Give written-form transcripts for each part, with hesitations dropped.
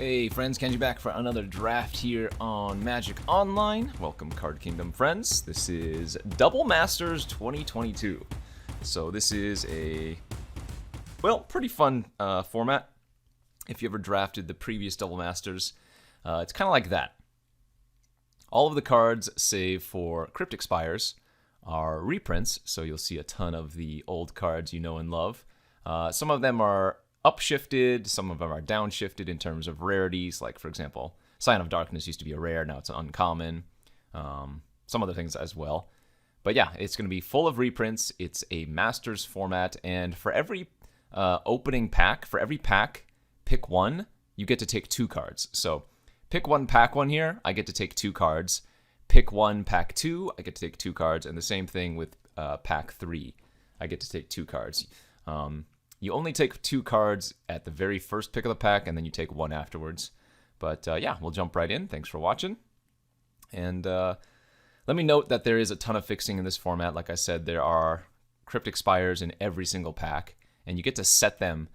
Hey friends, Kenji back for another draft here on Magic Online. Welcome Card Kingdom friends. This is Double Masters 2022. So this is a, well, pretty fun format. If you ever drafted the previous Double Masters, it's kind of like that. All of the cards, save for Cryptic Spires, are reprints, so you'll see a ton of the old cards you know and love. Some of them are upshifted, some of them are downshifted in terms of rarities, like for example, Sign of Darkness used to be a rare, now it's an uncommon. Some other things as well. But yeah, it's going to be full of reprints. It's a Masters format, and for every opening pack, for every pack, pick one, you get to take 2 cards. So pick one, pack one here, I get to take 2 cards. Pick one, pack 2, I get to take 2 cards, and the same thing with pack 3, I get to take 2 cards. You only take 2 cards at the very first pick of the pack, and then you take 1 afterwards. But yeah, we'll jump right in. Thanks for watching. And let me note that there is a ton of fixing in this format. Like I said, there are Cryptic Spires in every single pack, and you get to set them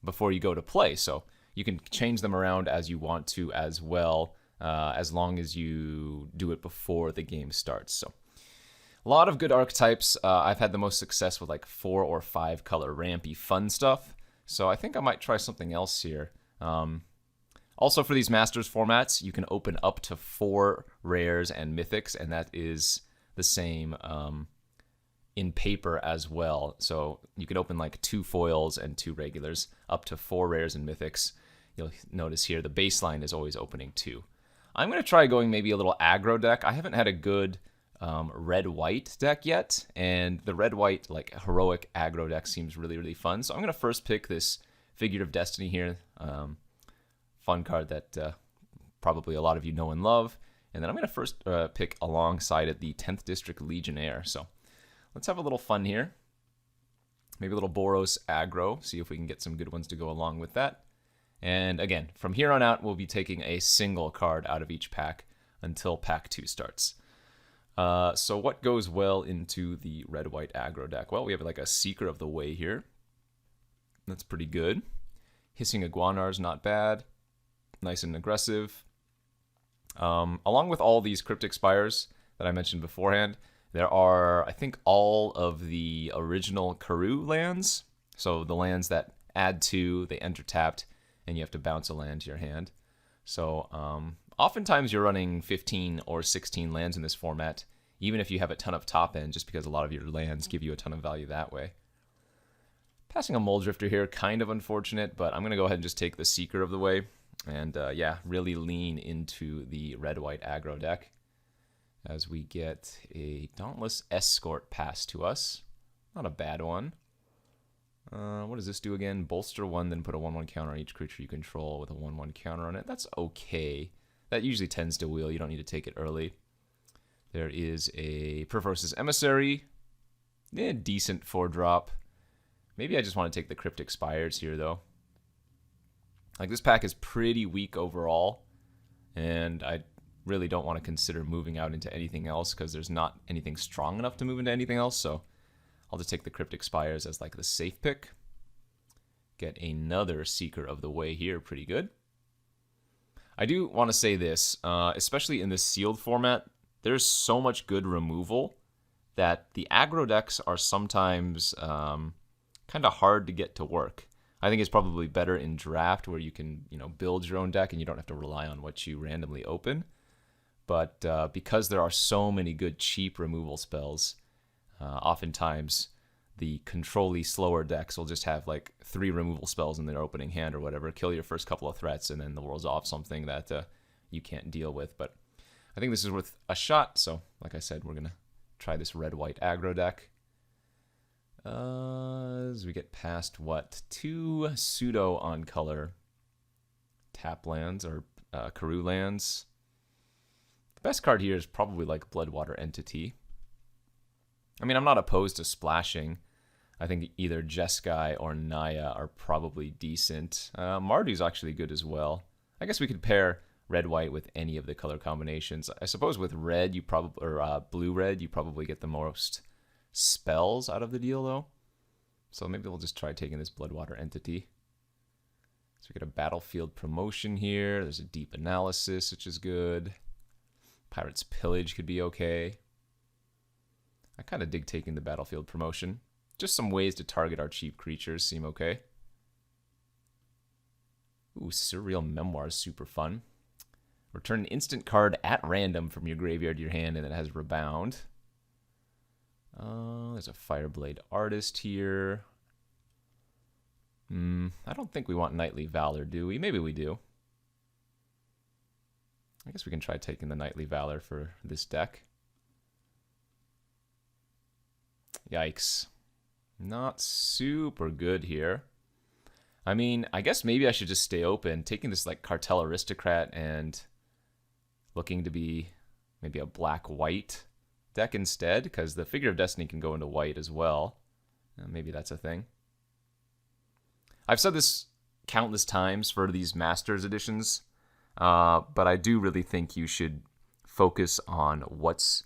before you go to play. So you can change them around as you want to as well, as long as you do it before the game starts. So a lot of good archetypes. I've had the most success with like 4 or 5 color rampy fun stuff. So I think I might try something else here. Also for these Masters formats, you can open up to 4 rares and mythics, and that is the same in paper as well. So you can open like 2 foils and 2 regulars, up to 4 rares and mythics. You'll notice here the baseline is always opening 2. I'm going to try going maybe a little aggro deck. I haven't had a good red-white deck yet, and the red-white like heroic aggro deck seems really fun. So I'm going to first pick this Figure of Destiny here. Fun card that probably a lot of you know and love. And then I'm going to first pick alongside it the 10th District Legionnaire. So let's have a little fun here. Maybe a little Boros aggro, see if we can get some good ones to go along with that. And again, from here on out, we'll be taking a single card out of each pack until pack 2 starts. So what goes well into the red-white aggro deck? Well, we have like a Seeker of the Way here. That's pretty good. Hissing Iguanar's not bad. Nice and aggressive. Along with all these Cryptic Spires that I mentioned beforehand, there are, I think, all of the original Karoo lands. So the lands that add 2, they enter tapped, and you have to bounce a land to your hand. So oftentimes you're running 15 or 16 lands in this format, even if you have a ton of top end, just because a lot of your lands give you a ton of value that way. Passing a Muldrifter here, kind of unfortunate, but I'm going to go ahead and just take the Seeker of the Way, and yeah, really lean into the red-white aggro deck as we get a Dauntless Escort passed to us. Not a bad one. What does this do again? Bolster 1, then put a 1/1 counter on each creature you control with a 1/1 counter on it. That's okay. That usually tends to wheel. You don't need to take it early. There is a Perverse's Emissary. Decent 4-drop. Maybe I just want to take the Cryptic Spires here, though. Like, this pack is pretty weak overall, and I really don't want to consider moving out into anything else because there's not anything strong enough to move into anything else, so I'll just take the Cryptic Spires as like the safe pick. Get another Seeker of the Way here, pretty good. I do want to say this, especially in this sealed format, there's so much good removal that the aggro decks are sometimes kind of hard to get to work. I think it's probably better in draft where you can, build your own deck and you don't have to rely on what you randomly open. But because there are so many good cheap removal spells, oftentimes the control-y slower decks will just have like 3 removal spells in their opening hand or whatever, kill your first couple of threats, and then the world's off something that you can't deal with. But I think this is worth a shot, so like I said, we're going to try this red-white aggro deck. As we get past, 2 pseudo on color tap lands or Karoo lands. The best card here is probably like Bloodwater Entity. I mean, I'm not opposed to splashing. I think either Jeskai or Naya are probably decent. Mardu's actually good as well. I guess we could pair red-white with any of the color combinations. I suppose with red, you probably, or blue-red, you probably get the most spells out of the deal, though. So maybe we'll just try taking this Bloodwater Entity. So we get a battlefield promotion here. There's a deep analysis, which is good. Pirate's Pillage could be okay. I kind of dig taking the battlefield promotion. Just some ways to target our cheap creatures seem okay. Ooh, Surreal Memoir is super fun. Return an instant card at random from your graveyard to your hand, and it has Rebound. There's a Fireblade Artist here. I don't think we want Knightly Valor, do we? Maybe we do. I guess we can try taking the Knightly Valor for this deck. Yikes. Not super good here. I mean, I guess maybe I should just stay open, taking this like Cartel Aristocrat and looking to be maybe a black-white deck instead, because the Figure of Destiny can go into white as well. Maybe that's a thing. I've said this countless times for these Masters editions, but I do really think you should focus on what's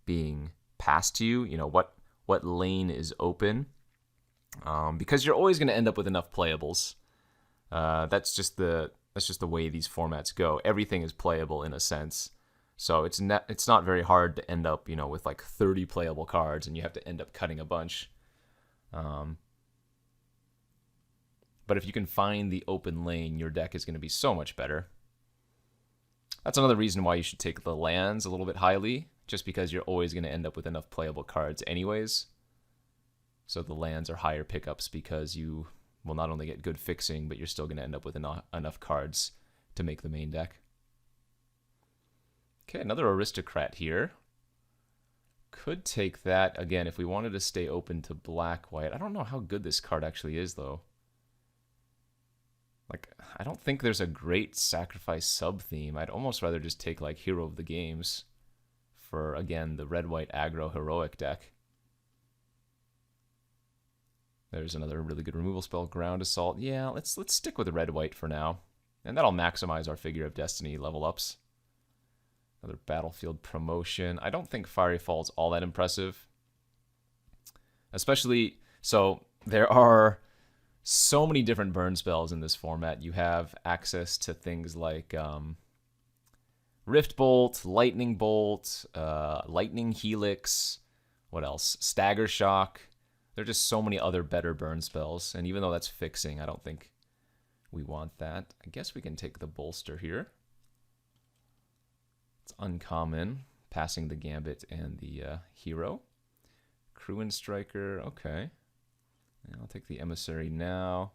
being passed to you. You know, what lane is open, because you're always going to end up with enough playables. That's just the way these formats go. Everything is playable in a sense, so it's not very hard to end up, you know, with like 30 playable cards, and you have to end up cutting a bunch. But if you can find the open lane, your deck is going to be so much better. That's another reason why you should take the lands a little bit highly, just because you're always going to end up with enough playable cards anyways. So the lands are higher pickups because you will not only get good fixing, but you're still going to end up with enough cards to make the main deck. Okay, another Aristocrat here. Could take that, again, if we wanted to stay open to black-white. I don't know how good this card actually is, though. Like, I don't think there's a great sacrifice sub-theme. I'd almost rather just take, like, Hero of the Games for, again, the red-white aggro heroic deck. There's another really good removal spell, Ground Assault. Yeah, let's stick with the red-white for now. And that'll maximize our Figure of Destiny level ups. Another battlefield promotion. I don't think Fiery Fall's all that impressive. Especially, so there are so many different burn spells in this format. You have access to things like Rift Bolt, Lightning Bolt, Lightning Helix, what else? Stagger Shock. There are just so many other better burn spells, and even though that's fixing, I don't think we want that. I guess we can take the Bolster here. It's uncommon, passing the Gambit and the Hero. Cruin Striker, okay. And I'll take the Emissary now.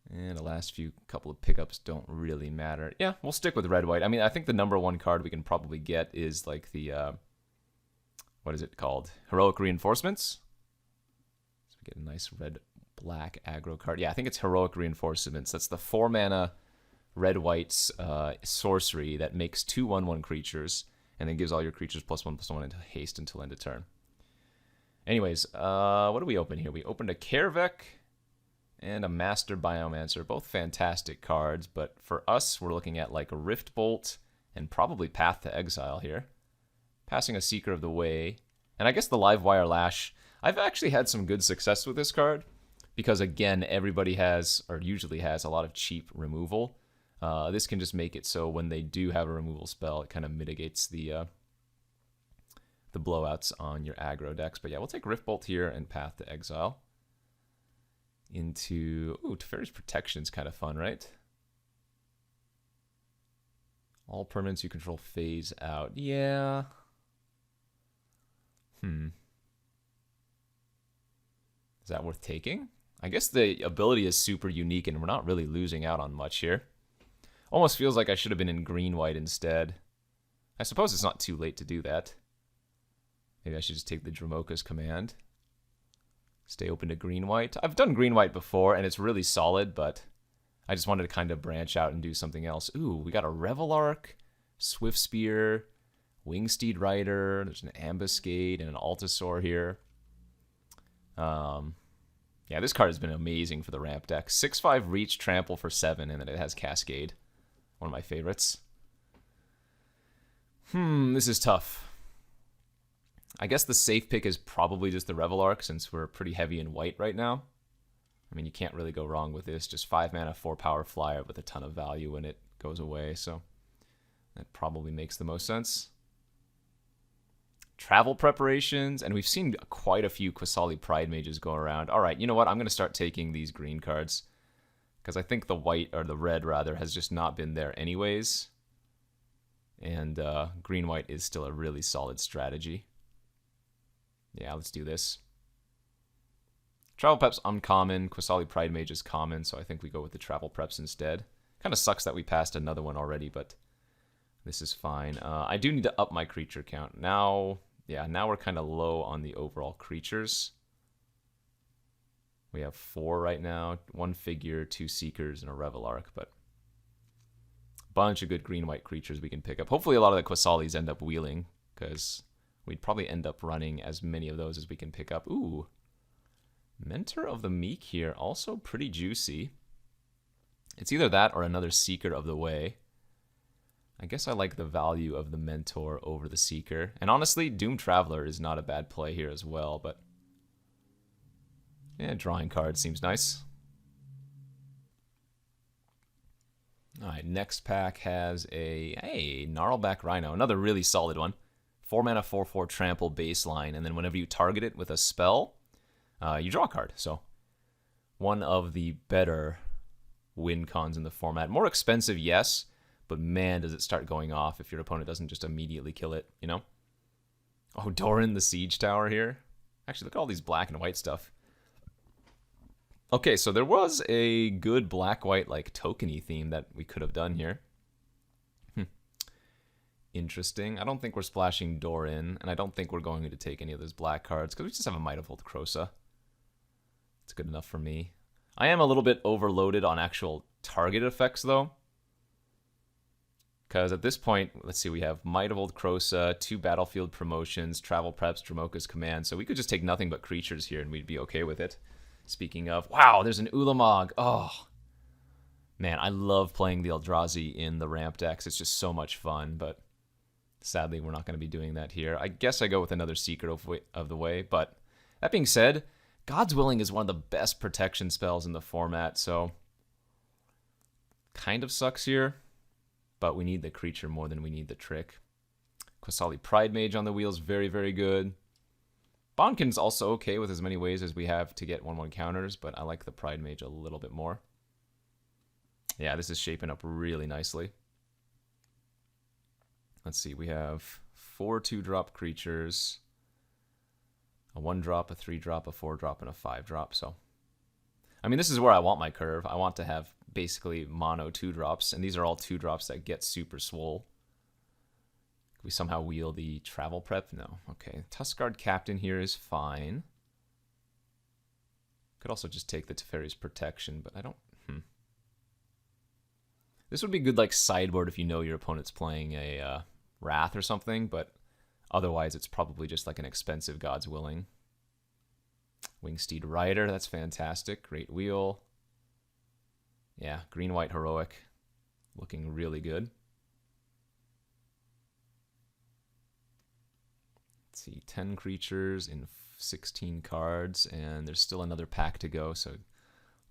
And the last couple of pickups don't really matter. Yeah, we'll stick with red-white. I mean, I think the number one card we can probably get is like the, what is it called? Heroic Reinforcements. So we get a nice red-black aggro card. Yeah, I think it's Heroic Reinforcements. That's the 4-mana red-white sorcery that makes 2/1/1 creatures and then gives all your creatures +1/+1 into haste until end of turn. Anyways, what do we open here? We opened a Kervek and a Master Biomancer, both fantastic cards, but for us, we're looking at like a Rift Bolt and probably Path to Exile here. Passing a Seeker of the Way, and I guess the Livewire Lash. I've actually had some good success with this card, because again, everybody has, or usually has, a lot of cheap removal. This can just make it so when they do have a removal spell, it kind of mitigates the blowouts on your aggro decks. But yeah, we'll take Rift Bolt here and Path to Exile. Into... Ooh, Teferi's Protection's kind of fun, right? All permanents you control phase out. Yeah. Is that worth taking? I guess the ability is super unique and we're not really losing out on much here. Almost feels like I should have been in green-white instead. I suppose it's not too late to do that. Maybe I should just take the Dramoka's Command. Stay open to green-white. I've done green-white before, and it's really solid, but I just wanted to kind of branch out and do something else. Ooh, we got a Revelark, Swift Spear, Wingsteed Rider, there's an Ambuscade, and an Altasaur here. Yeah, this card has been amazing for the ramp deck. 6/5 Reach, Trample for 7, and then it has Cascade. One of my favorites. This is tough. I guess the safe pick is probably just the Revelark, since we're pretty heavy in white right now. I mean, you can't really go wrong with this. Just 5 mana, 4 power flyer with a ton of value when it goes away. So that probably makes the most sense. Travel preparations, and we've seen quite a few Qasali Pride Mages go around. All right, you know what? I'm going to start taking these green cards because I think the white, or the red rather, has just not been there anyways. And green-white is still a really solid strategy. Yeah, let's do this. Travel Prep's uncommon. Qasali Pride Mage is common, so I think we go with the Travel Preps instead. Kind of sucks that we passed another one already, but this is fine. I do need to up my creature count. Now, yeah, now we're kind of low on the overall creatures. We have 4 right now. 1 figure, 2 Seekers, and a Revelark, but bunch of good green-white creatures we can pick up. Hopefully a lot of the Qasalis end up wheeling, because we'd probably end up running as many of those as we can pick up. Ooh. Mentor of the Meek here, also pretty juicy. It's either that or another Seeker of the Way. I guess I like the value of the Mentor over the Seeker. And honestly, Doom Traveler is not a bad play here as well, but yeah, drawing card seems nice. Alright, next pack has a Gnarlback Rhino, another really solid one. 4 mana, 4/4 trample baseline, and then whenever you target it with a spell, you draw a card. So one of the better win cons in the format. More expensive, yes, but man, does it start going off if your opponent doesn't just immediately kill it, you know? Oh, Doran the Siege Tower here. Actually, look at all these black and white stuff. Okay, so there was a good black-white, like, tokeny theme that we could have done here. Interesting. I don't think we're splashing Doran, and I don't think we're going to take any of those black cards, because we just have a Might of Old Krosa. It's good enough for me. I am a little bit overloaded on actual target effects, though. Because at this point, let's see, we have Might of Old Krosa, 2 battlefield promotions, Travel Preps, Dromoka's Command, so we could just take nothing but creatures here, and we'd be okay with it. Speaking of, wow, there's an Ulamog. Oh, man, I love playing the Eldrazi in the ramp decks. It's just so much fun, but sadly, we're not going to be doing that here. I guess I go with another Seeker of the Way, but that being said, God's Willing is one of the best protection spells in the format, so kind of sucks here, but we need the creature more than we need the trick. Qasali Pride Mage on the wheels, very, very good. Bonkin's also okay with as many ways as we have to get 1/1 counters, but I like the Pride Mage a little bit more. Yeah, this is shaping up really nicely. Let's see, we have 4 2-drop creatures, a 1-drop, a 3-drop, a 4-drop, and a 5-drop, so I mean, this is where I want my curve. I want to have basically mono 2-drops, and these are all 2-drops that get super swole. We somehow wheel the Travel Prep? No. Okay. Tuskguard Captain here is fine. Could also just take the Teferi's Protection, but I don't... This would be good like sideboard if you know your opponent's playing a Wrath or something, but otherwise it's probably just like an expensive God's Willing. Wingsteed Rider, that's fantastic. Great Wheel. Yeah, green-white Heroic. Looking really good. See, 10 creatures in 16 cards, and there's still another pack to go, so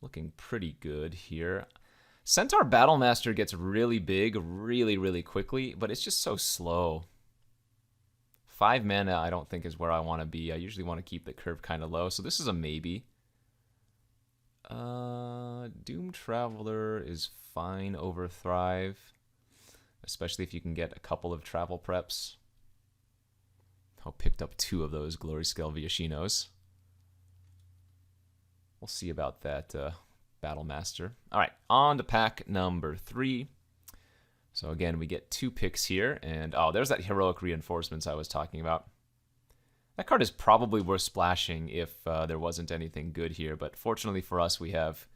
looking pretty good here. Centaur Battlemaster gets really big really, really quickly, but it's just so slow. 5 mana I don't think is where I want to be. I usually want to keep the curve kind of low, so this is a maybe. Doom Traveler is fine over Thrive, especially if you can get a couple of Travel Preps. I picked up 2 of those Glory Scale Viashinos. We'll see about that Battlemaster. All right, on to pack number 3. So again, we get 2 picks here, and oh, there's that Heroic Reinforcements I was talking about. That card is probably worth splashing if there wasn't anything good here, but fortunately for us, we have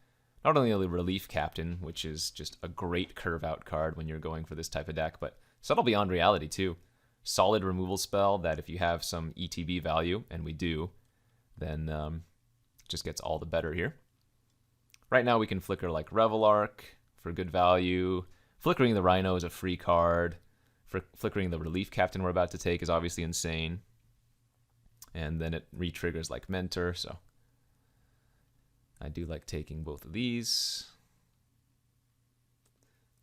not only the Relief Captain, which is just a great curve-out card when you're going for this type of deck, but Subtle Beyond Reality too. Solid removal spell that if you have some ETB value, and we do, then just gets all the better here. Right now we can flicker like Revelark for good value. Flickering the Rhino is a free card. Flickering the Relief Captain we're about to take is obviously insane. And then it re-triggers like Mentor, so I do like taking both of these.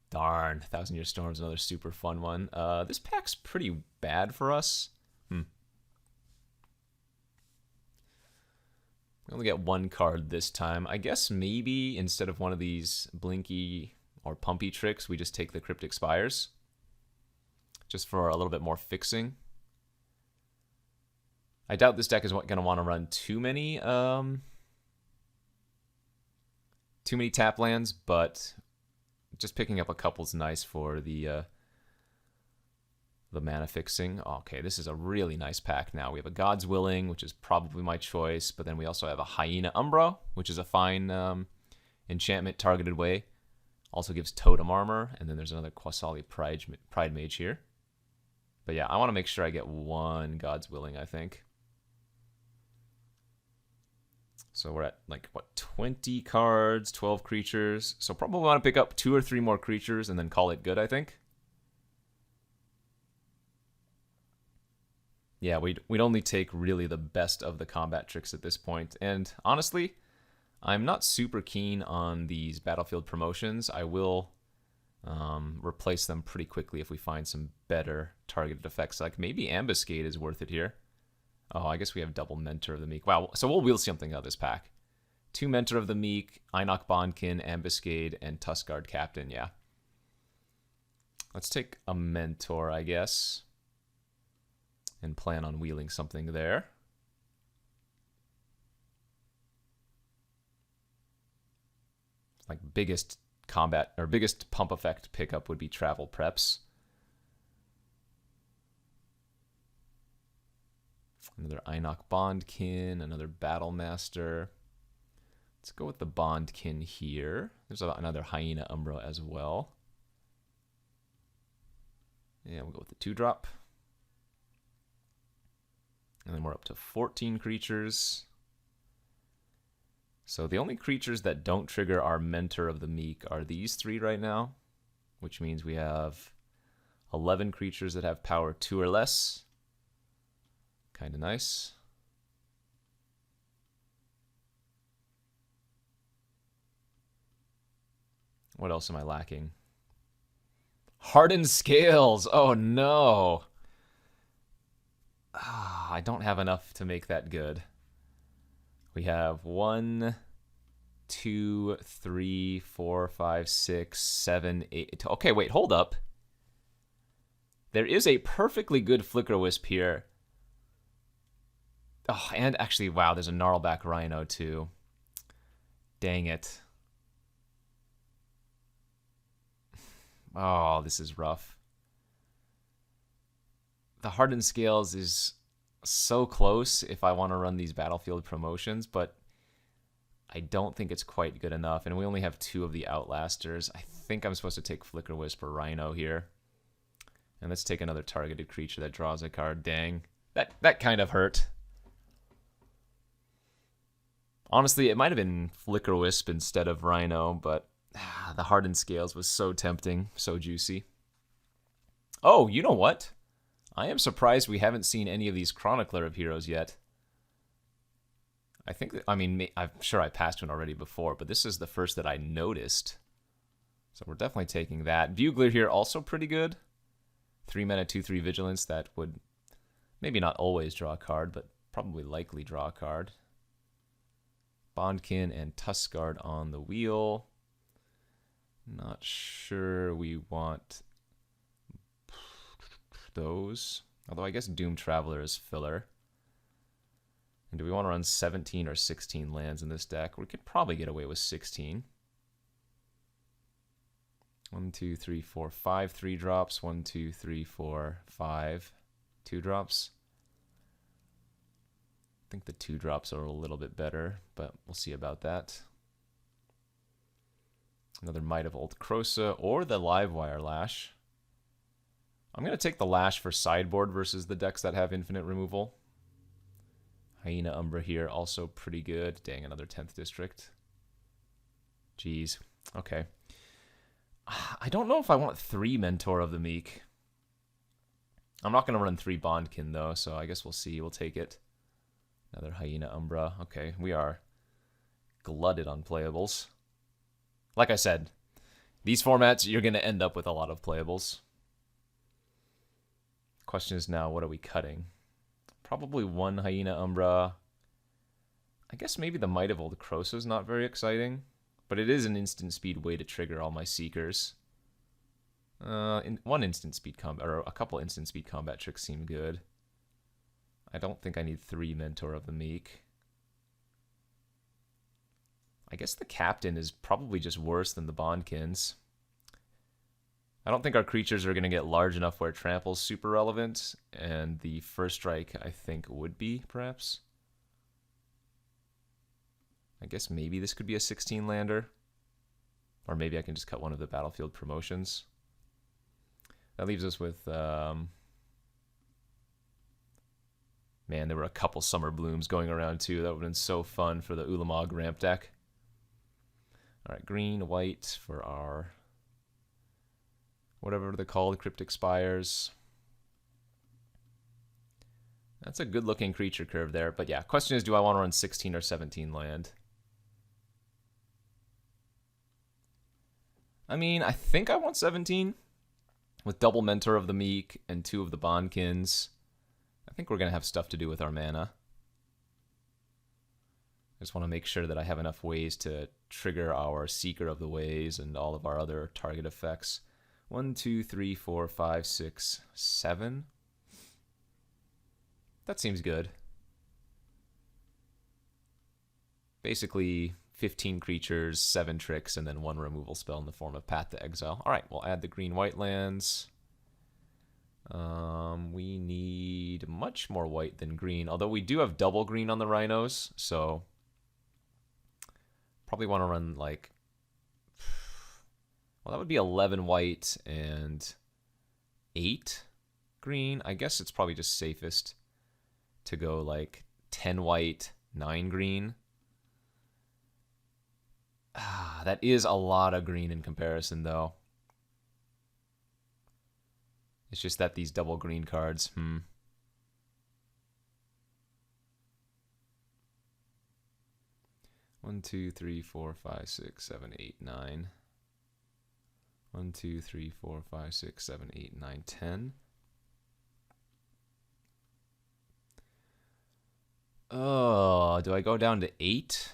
Darn, Thousand Year Storm's another super fun one. This pack's pretty bad for us. We only get one card this time. I guess maybe instead of one of these Blinky or Pumpy tricks, we just take the Cryptic Spires. Just for a little bit more fixing. I doubt this deck is going to want to run too many tap lands, but just picking up a couple's nice for the mana fixing. Okay, this is a really nice pack now. We have a God's Willing, which is probably my choice, but then we also have a Hyena Umbra, which is a fine enchantment targeted way. Also gives Totem Armor, and then there's another Quasali Pride Mage here. But yeah, I want to make sure I get one God's Willing, I think. So we're at, like, what, 20 cards, 12 creatures. So probably want to pick up 2 or 3 more creatures and then call it good, I think. Yeah, we'd only take really the best of the combat tricks at this point. And honestly, I'm not super keen on these battlefield promotions. I will replace them pretty quickly if we find some better targeted effects. Like maybe Ambuscade is worth it here. Oh, I guess we have double Mentor of the Meek. Wow, so we'll wheel something out of this pack. 2 Mentor of the Meek, Einok Bondkin, Ambuscade, and Tuskguard Captain, yeah. Let's take a Mentor, I guess. And plan on wheeling something there. Like biggest combat, or biggest pump effect pickup would be Travel Preps. Another Einok Bondkin, another Battlemaster. Let's go with the Bondkin here. There's another Hyena Umbra as well. Yeah, we'll go with the 2-drop. And then we're up to 14 creatures. So the only creatures that don't trigger our Mentor of the Meek are these 3 right now, which means we have 11 creatures that have power 2 or less. Kind of nice. What else am I lacking? Hardened Scales. Oh no. I don't have enough to make that good. We have 1, 2, 3, 4, 5, 6, 7, 8. Okay, wait, hold up. There is a perfectly good Flicker Wisp here. Oh, and actually, wow, there's a Gnarlback Rhino too. Dang it. Oh, this is rough. The Hardened Scales is so close if I want to run these battlefield promotions, but I don't think it's quite good enough. And we only have 2 of the Outlasters. I think I'm supposed to take Flicker Wisp or Rhino here. And let's take another targeted creature that draws a card. Dang. That kind of hurt. Honestly, it might have been Flicker Wisp instead of Rhino, but the Hardened Scales was so tempting, so juicy. Oh, you know what? I am surprised we haven't seen any of these Chronicler of Heroes yet. I'm sure I passed one already before, but this is the first that I noticed. So we're definitely taking that. Bugler here, also pretty good. 3 mana, 2/3 Vigilance. That would maybe not always draw a card, but probably likely draw a card. Bondkin and Tuskguard on the wheel. Not sure we want those. Although I guess Doom Traveler is filler. And do we want to run 17 or 16 lands in this deck? We could probably get away with 16. 1, 2, 3, 4, 5 3-drops. 1, 2, 3, 4, 5 2-drops. I think the 2-drops are a little bit better, but we'll see about that. Another Might of Old Krosa or the Livewire Lash. I'm going to take the Lash for sideboard versus the decks that have infinite removal. Hyena Umbra here, also pretty good. Dang, another 10th District. Jeez. Okay. I don't know if I want 3 Mentor of the Meek. I'm not going to run 3 Bondkin, though, so I guess we'll see. We'll take it. Another Hyena Umbra. Okay, we are glutted on playables. Like I said, these formats, you're going to end up with a lot of playables. Question is now, what are we cutting? Probably one Hyena Umbra. I guess maybe the Might of Old Krosa is not very exciting, but it is an instant speed way to trigger all my Seekers. One instant speed combat, or a couple instant speed combat tricks seem good. I don't think I need 3 Mentor of the Meek. I guess the Captain is probably just worse than the Bondkins. I don't think our creatures are going to get large enough where Trample's super relevant, and the First Strike, I think, would be, perhaps. I guess maybe this could be a 16-lander. Or maybe I can just cut one of the Battlefield promotions. That leaves us with... Man, there were a couple Summer Blooms going around, too. That would have been so fun for the Ulamog ramp deck. Alright, green, white for our... whatever they're called, Cryptic Spires. That's a good-looking creature curve there. But yeah, question is, do I want to run 16 or 17 land? I mean, I think I want 17. With double Mentor of the Meek and 2 of the Bondkins. I think we're going to have stuff to do with our mana. I just want to make sure that I have enough ways to trigger our Seeker of the Ways and all of our other target effects. 1, 2, 3, 4, 5, 6, 7. That seems good. Basically, 15 creatures, 7 tricks, and then 1 removal spell in the form of Path to Exile. All right, we'll add the green-white lands. We need much more white than green, although we do have double green on the Rhinos, so probably want to run like... Well, that would be 11 white and 8 green. I guess it's probably just safest to go like 10 white, 9 green. That is a lot of green in comparison, though. It's just that these double green cards, 1, 2, 3, 4, 5, 6, 7, 8, 9. 1, 2, 3, 4, 5, 6, 7, 8, 9, 10. Oh, do I go down to 8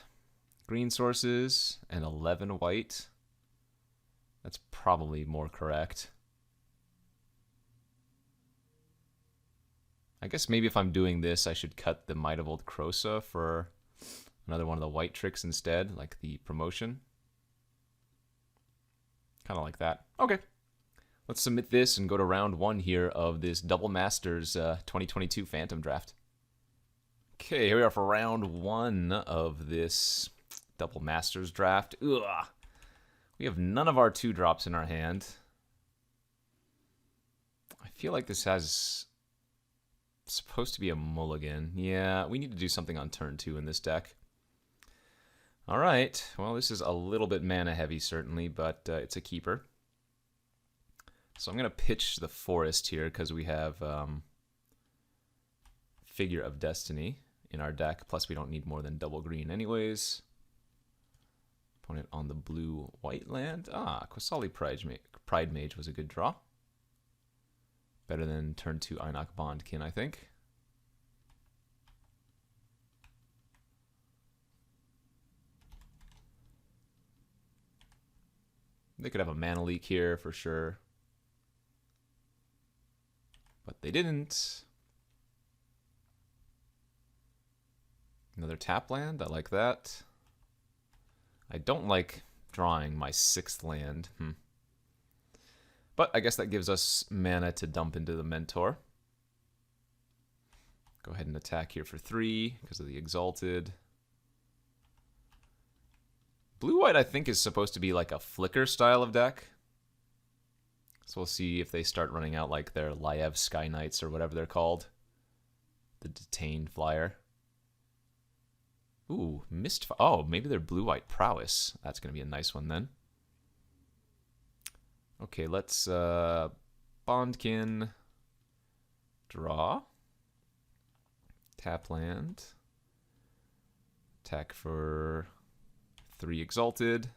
green sources and 11 white? That's probably more correct. I guess maybe if I'm doing this, I should cut the Might of Old Krosa for another one of the white tricks instead, like the promotion. Kind of like that. Okay. Let's submit this and go to round 1 here of this Double Masters 2022 Phantom Draft. Okay, here we are for round 1 of this Double Masters Draft. Ugh. We have none of our 2-drops in our hand. I feel like this has... supposed to be a mulligan. Yeah, we need to do something on turn 2 in this deck. Alright, well this is a little bit mana heavy certainly, but it's a keeper. So I'm going to pitch the Forest here because we have Figure of Destiny in our deck, plus we don't need more than double green anyways. Opponent on the blue-white land. Qasali Pride Mage was a good draw. Better than turn 2 Einok Bondkin, I think. They could have a mana leak here for sure. But they didn't. Another tap land, I like that. I don't like drawing my 6th land. But I guess that gives us mana to dump into the Mentor. Go ahead and attack here for 3 because of the Exalted. Blue-white, I think, is supposed to be like a flicker style of deck. So we'll see if they start running out like their Liev Sky Knights or whatever they're called. The Detained Flyer. Ooh, Mist... Oh, maybe they're blue-white Prowess. That's going to be a nice one then. Okay, let's Bondkin, draw, tap land, attack for 3 Exalted.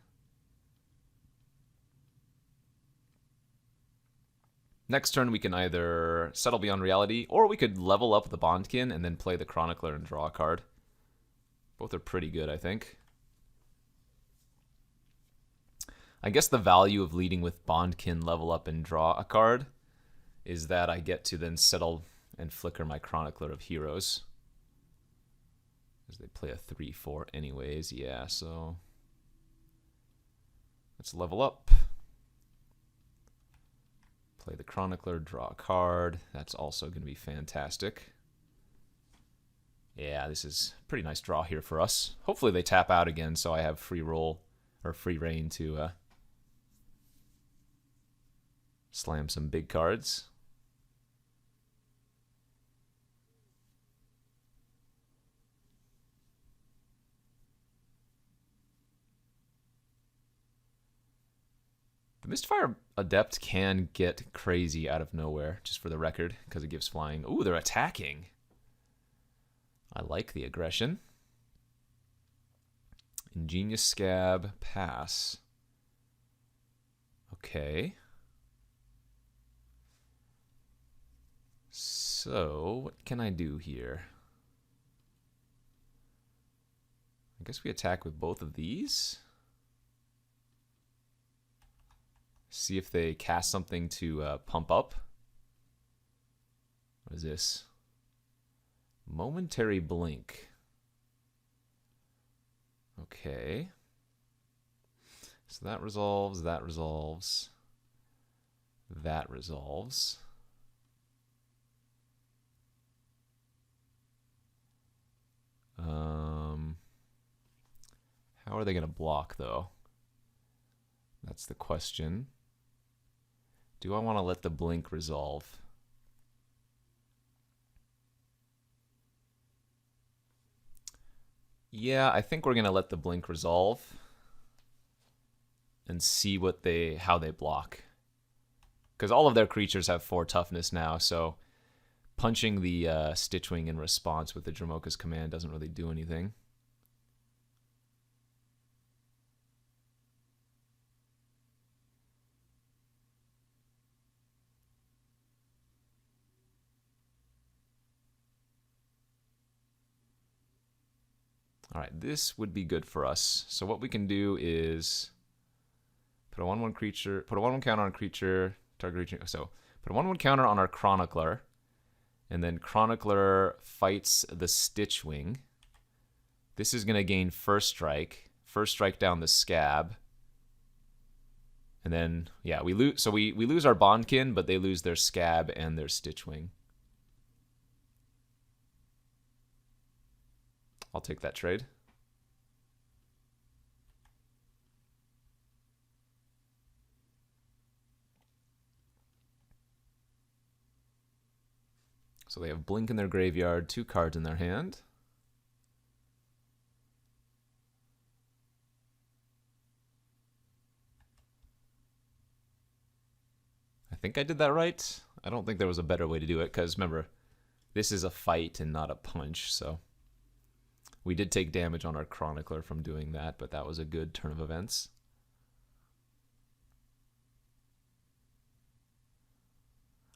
Next turn we can either Settle Beyond Reality, or we could level up the Bondkin and then play the Chronicler and draw a card. Both are pretty good, I think. I guess the value of leading with Bondkin, level up, and draw a card is that I get to then settle and flicker my Chronicler of Heroes. Because they play a 3/4 anyways, yeah, so let's level up. Play the Chronicler, draw a card. That's also going to be fantastic. Yeah, this is a pretty nice draw here for us. Hopefully they tap out again so I have free roll or free reign to slam some big cards. The Mistfire Adept can get crazy out of nowhere, just for the record, because it gives flying. Ooh, they're attacking. I like the aggression. Ingenious Scab, pass. Okay. So, what can I do here? I guess we attack with both of these. See if they cast something to pump up. What is this? Momentary Blink. Okay. So that resolves, that resolves, that resolves. How are they going to block, though? That's the question. Do I want to let the blink resolve? Yeah, I think we're going to let the blink resolve and see what how they block. Because all of their creatures have 4 toughness now, so punching the Stitchwing in response with the Dromoka's command doesn't really do anything. All right, this would be good for us. So what we can do is put a 1/1 creature, put a 1/1 counter on a creature, target creature. So put a 1/1 counter on our Chronicler, and then Chronicler fights the Stitchwing. This is going to gain first strike down the Scab. And then, yeah, we lose. So we lose our Bondkin, but they lose their Scab and their Stitchwing. I'll take that trade. So they have Blink in their graveyard, 2 cards in their hand. I think I did that right. I don't think there was a better way to do it, because remember, this is a fight and not a punch, so we did take damage on our Chronicler from doing that, but that was a good turn of events.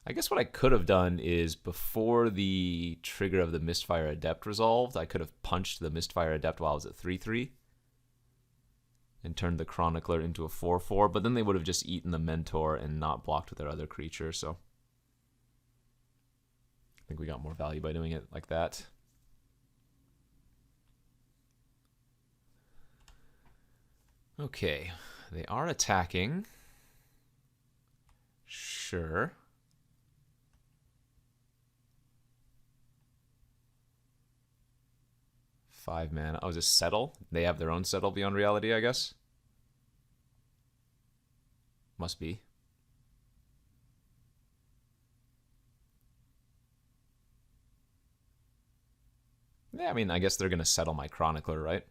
I guess what I could have done is, before the trigger of the Mistfire Adept resolved, I could have punched the Mistfire Adept while I was at 3/3 and turned the Chronicler into a 4/4, but then they would have just eaten the Mentor and not blocked with their other creature, so I think we got more value by doing it like that. Okay, they are attacking. Sure. Five mana. Oh, is this Settle? They have their own Settle Beyond Reality, I guess? Must be. Yeah, I mean, I guess they're going to settle my Chronicler, right?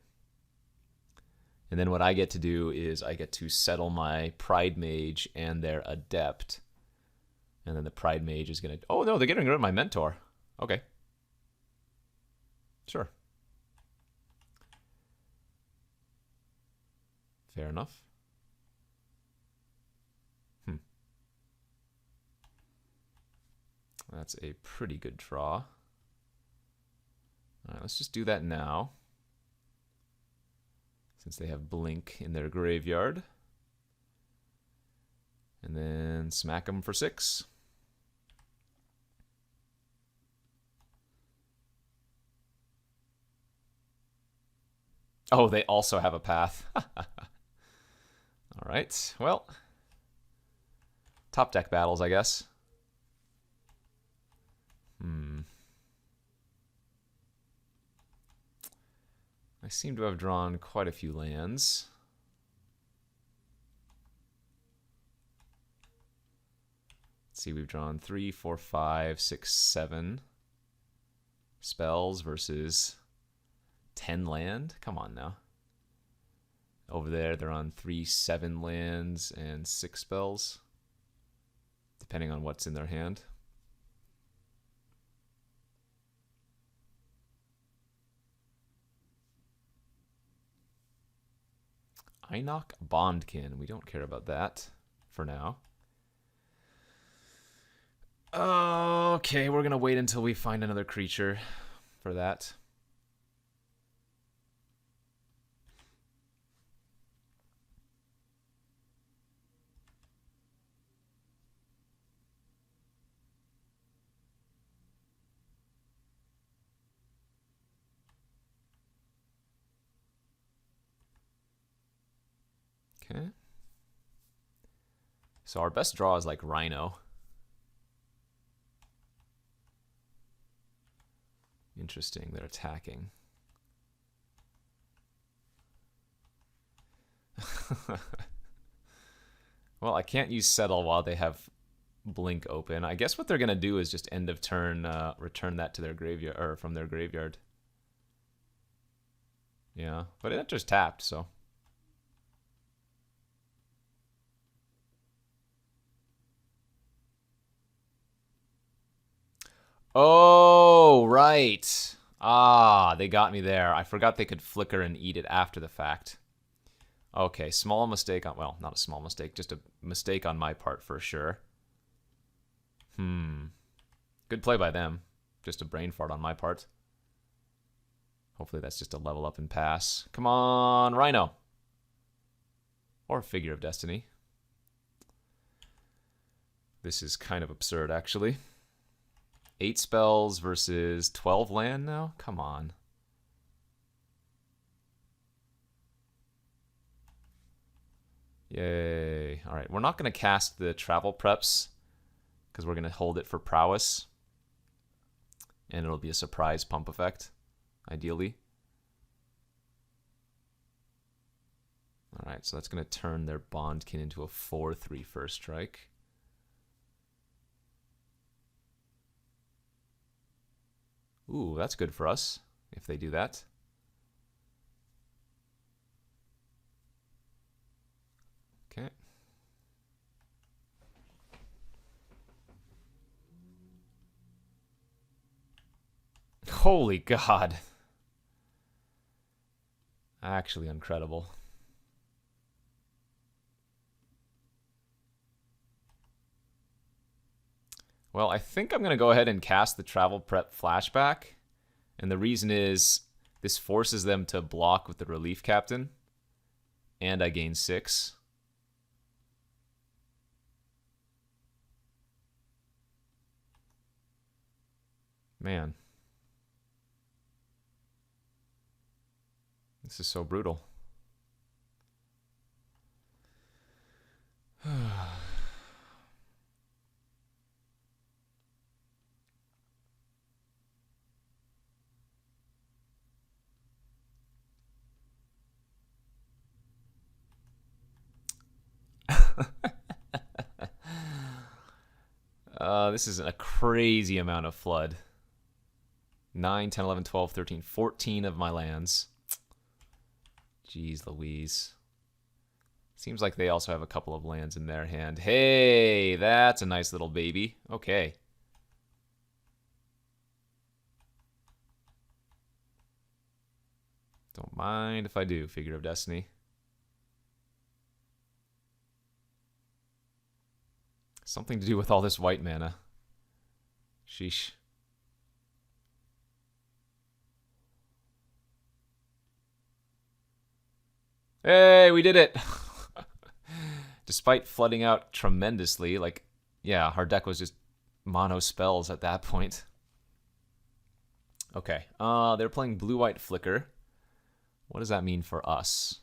And then what I get to do is I get to settle my Pride Mage and their Adept. And then the Pride Mage is going to... Oh, no, they're getting rid of my Mentor. Okay. Sure. Fair enough. That's a pretty good draw. All right, let's just do that now, since they have Blink in their graveyard. And then smack them for 6. Oh, they also have a path. All right, well, top deck battles, I guess. I seem to have drawn quite a few lands. Let's see, we've drawn 3, 4, 5, 6, 7 spells versus 10 land. Come on now. Over there, they're on 3, 7 lands and 6 spells, depending on what's in their hand. Einok Bondkin. We don't care about that for now. Okay, we're going to wait until we find another creature for that. Okay. So our best draw is like Rhino. Interesting, they're attacking. Well, I can't use Settle while they have Blink open. I guess what they're going to do is just end of turn return that to their graveyard, or from their graveyard. Yeah, but it enters tapped, so. Oh, right. Ah, they got me there. I forgot they could flicker and eat it after the fact. Okay, small mistake on, well, not a small mistake, just a mistake on my part for sure. Good play by them. Just a brain fart on my part. Hopefully that's just a level up and pass. Come on, Rhino. Or Figure of Destiny. This is kind of absurd, actually. 8 spells versus 12 land now? Come on. Yay. All right, we're not going to cast the travel preps because we're going to hold it for prowess. And it'll be a surprise pump effect, ideally. All right, so that's going to turn their Bondkin into a 4/3 first strike. Ooh, that's good for us if they do that. Okay. Holy God. Actually incredible. Well, I think I'm going to go ahead and cast the Travel Prep Flashback. And the reason is this forces them to block with the Relief Captain. And I gain 6. Man. This is so brutal. This is a crazy amount of flood. 9, 10, 11, 12, 13, 14 of my lands. Jeez Louise. Seems like they also have a couple of lands in their hand. Hey, that's a nice little baby. Okay. Don't mind if I do, Figure of Destiny. Something to do with all this white mana. Sheesh. Hey, we did it! Despite flooding out tremendously, like, yeah, our deck was just mono spells at that point. Okay, they're playing blue-white flicker. What does that mean for us?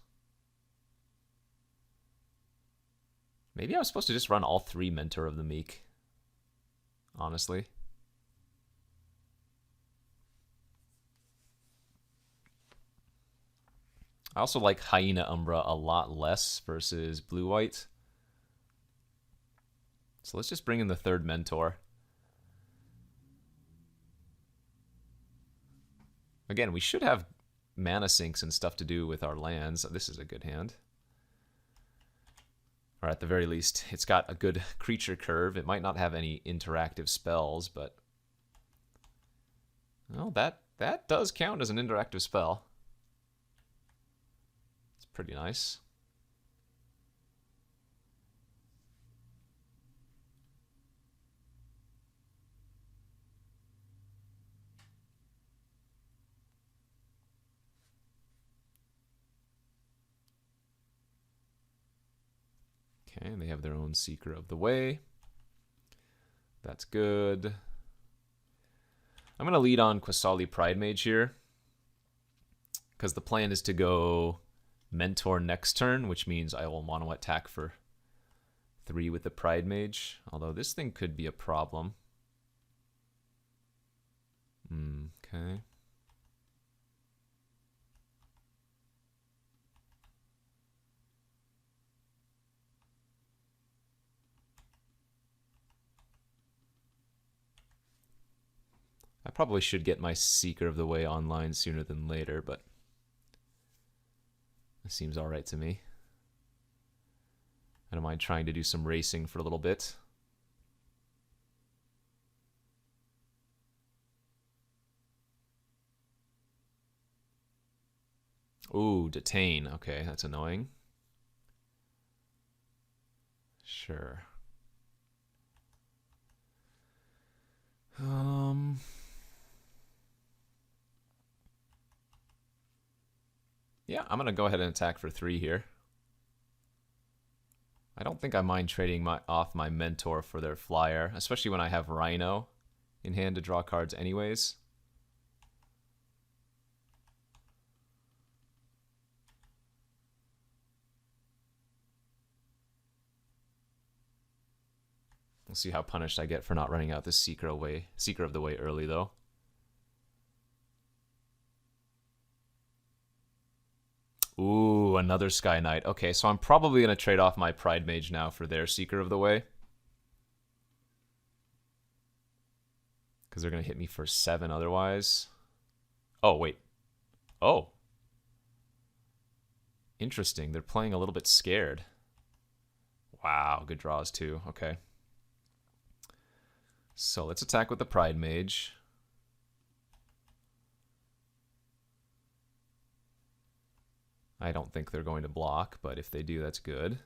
Maybe I was supposed to just run all 3 Mentor of the Meek. Honestly. I also like Hyena Umbra a lot less versus blue-white. So let's just bring in the 3rd Mentor. Again, we should have mana sinks and stuff to do with our lands. This is a good hand. Or at the very least, it's got a good creature curve. It might not have any interactive spells, but... well, that does count as an interactive spell. It's pretty nice. Okay, and they have their own Seeker of the Way. That's good. I'm going to lead on Qasali Pridemage here, because the plan is to go Mentor next turn, which means I will want to attack for 3 with the Pridemage, although this thing could be a problem. Okay. I probably should get my Seeker of the Way online sooner than later, but it seems alright to me. I don't mind trying to do some racing for a little bit. Ooh, Detain. Okay, that's annoying. Sure. Yeah, I'm going to go ahead and attack for 3 here. I don't think I mind trading off my Mentor for their Flyer, especially when I have Rhino in hand to draw cards anyways. We'll see how punished I get for not running out this Seeker of the Way early, though. Ooh, another Sky Knight. Okay, so I'm probably going to trade off my Pridemage now for their Seeker of the Way. Because they're going to hit me for 7 otherwise. Oh, wait. Oh. Interesting. They're playing a little bit scared. Wow, good draws too. Okay. So let's attack with the Pridemage. I don't think they're going to block, but if they do, that's good.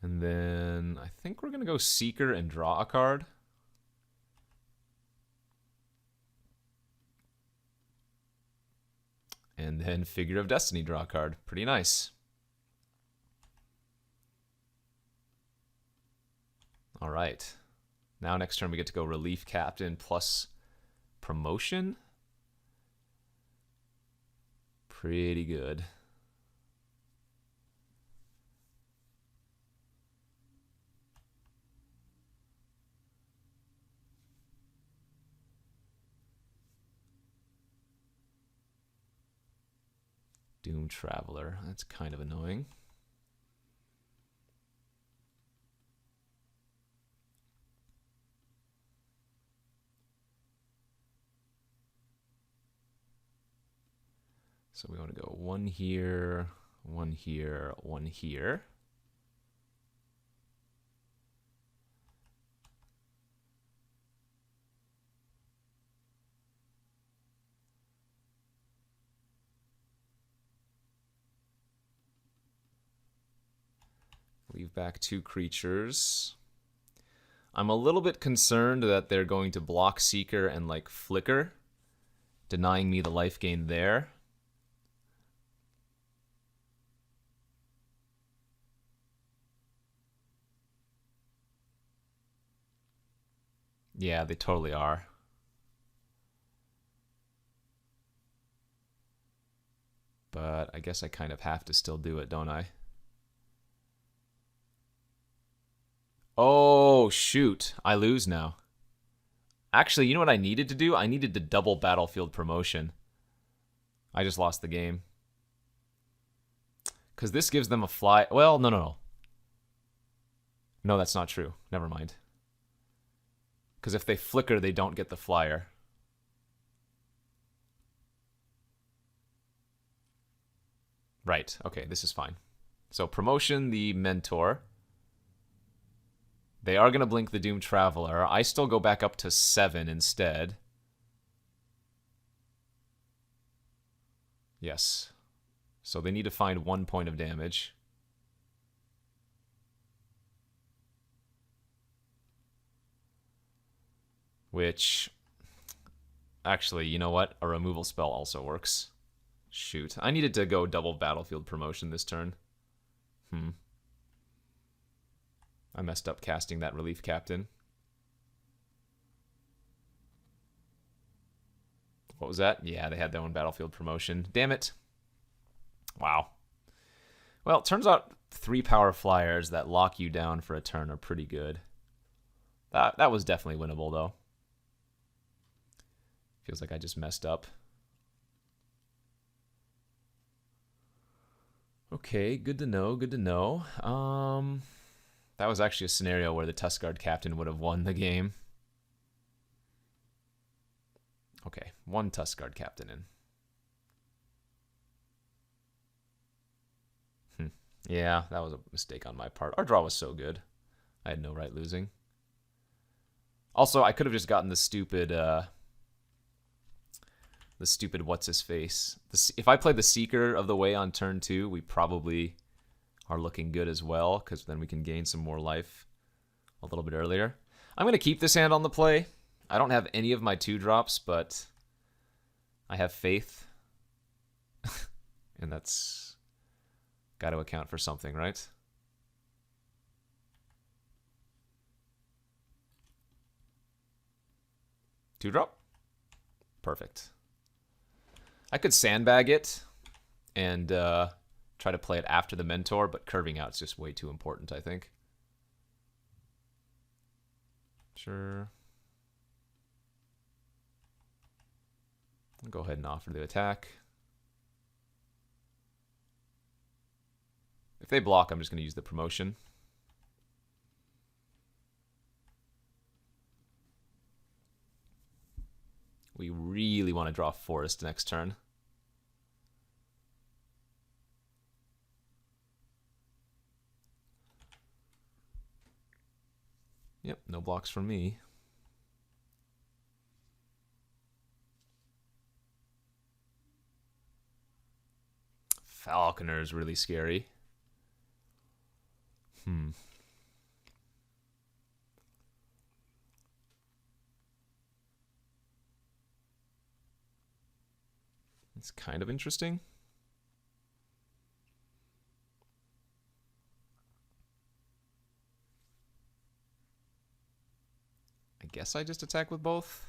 And then I think we're going to go Seeker and draw a card. And then Figure of Destiny, draw a card. Pretty nice. All right. Now next turn we get to go Relief Captain plus Promotion. Pretty good. Doom Traveler. That's kind of annoying. So we want to go 1 here, 1 here, 1 here. leave back 2 creatures. I'm a little bit concerned that they're going to block Seeker and like Flicker, denying me the life gain there. Yeah, they totally are. But I guess I kind of have to still do it, don't I? Oh, shoot. I lose now. Actually, you know what I needed to do? I needed to double battlefield promotion. I just lost the game. Because this gives them a fly. Well, no. No, that's not true. Never mind. Because if they flicker, they don't get the flyer. Right. Okay, this is fine. So promotion the Mentor. They are going to blink the Doom Traveler. I still go back up to 7 instead. Yes. So they need to find 1 point of damage. Which, actually, you know what? A removal spell also works. Shoot. I needed to go double battlefield promotion this turn. I messed up casting that Relief Captain. What was that? Yeah, they had their own battlefield promotion. Damn it. Wow. Well, it turns out 3 power flyers that lock you down for a turn are pretty good. That was definitely winnable, though. Feels like I just messed up. Okay, good to know, good to know. That was actually a scenario where the Tuskguard captain would have won the game. Okay, 1 Tuskguard captain in. Yeah, that was a mistake on my part. Our draw was so good. I had no right losing. Also, I could have just gotten the stupid what's-his-face. If I played the Seeker of the Way on turn 2, we probably are looking good as well, because then we can gain some more life a little bit earlier. I'm going to keep this hand on the play. I don't have any of my 2-drops, but I have faith. And that's got to account for something, right? Two-drop? Perfect. I could sandbag it and try to play it after the Mentor, but curving out is just way too important, I think. Sure. I'll go ahead and offer the attack. If they block, I'm just going to use the promotion. We really want to draw Forest next turn. Yep, no blocks from me. Falconer is really scary. It's kind of interesting. I guess I just attack with both.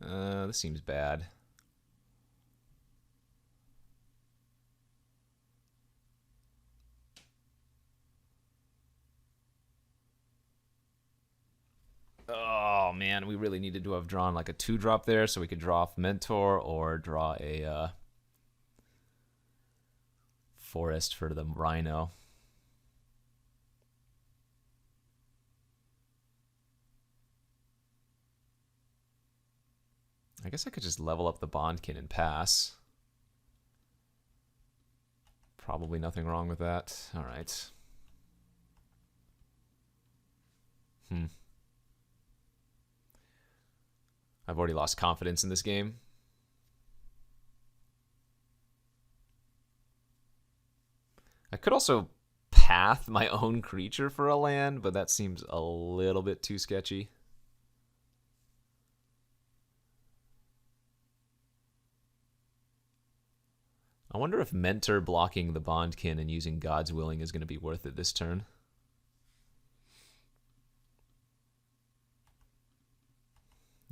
This seems bad. Oh man, we really needed to have drawn like a 2-drop there so we could draw off Mentor or draw a Forest for the Rhino. I guess I could just level up the Bondkin and pass. Probably nothing wrong with that. All right. I've already lost confidence in this game. I could also path my own creature for a land, but that seems a little bit too sketchy. I wonder if Mentor blocking the Bondkin and using God's Willing is going to be worth it this turn.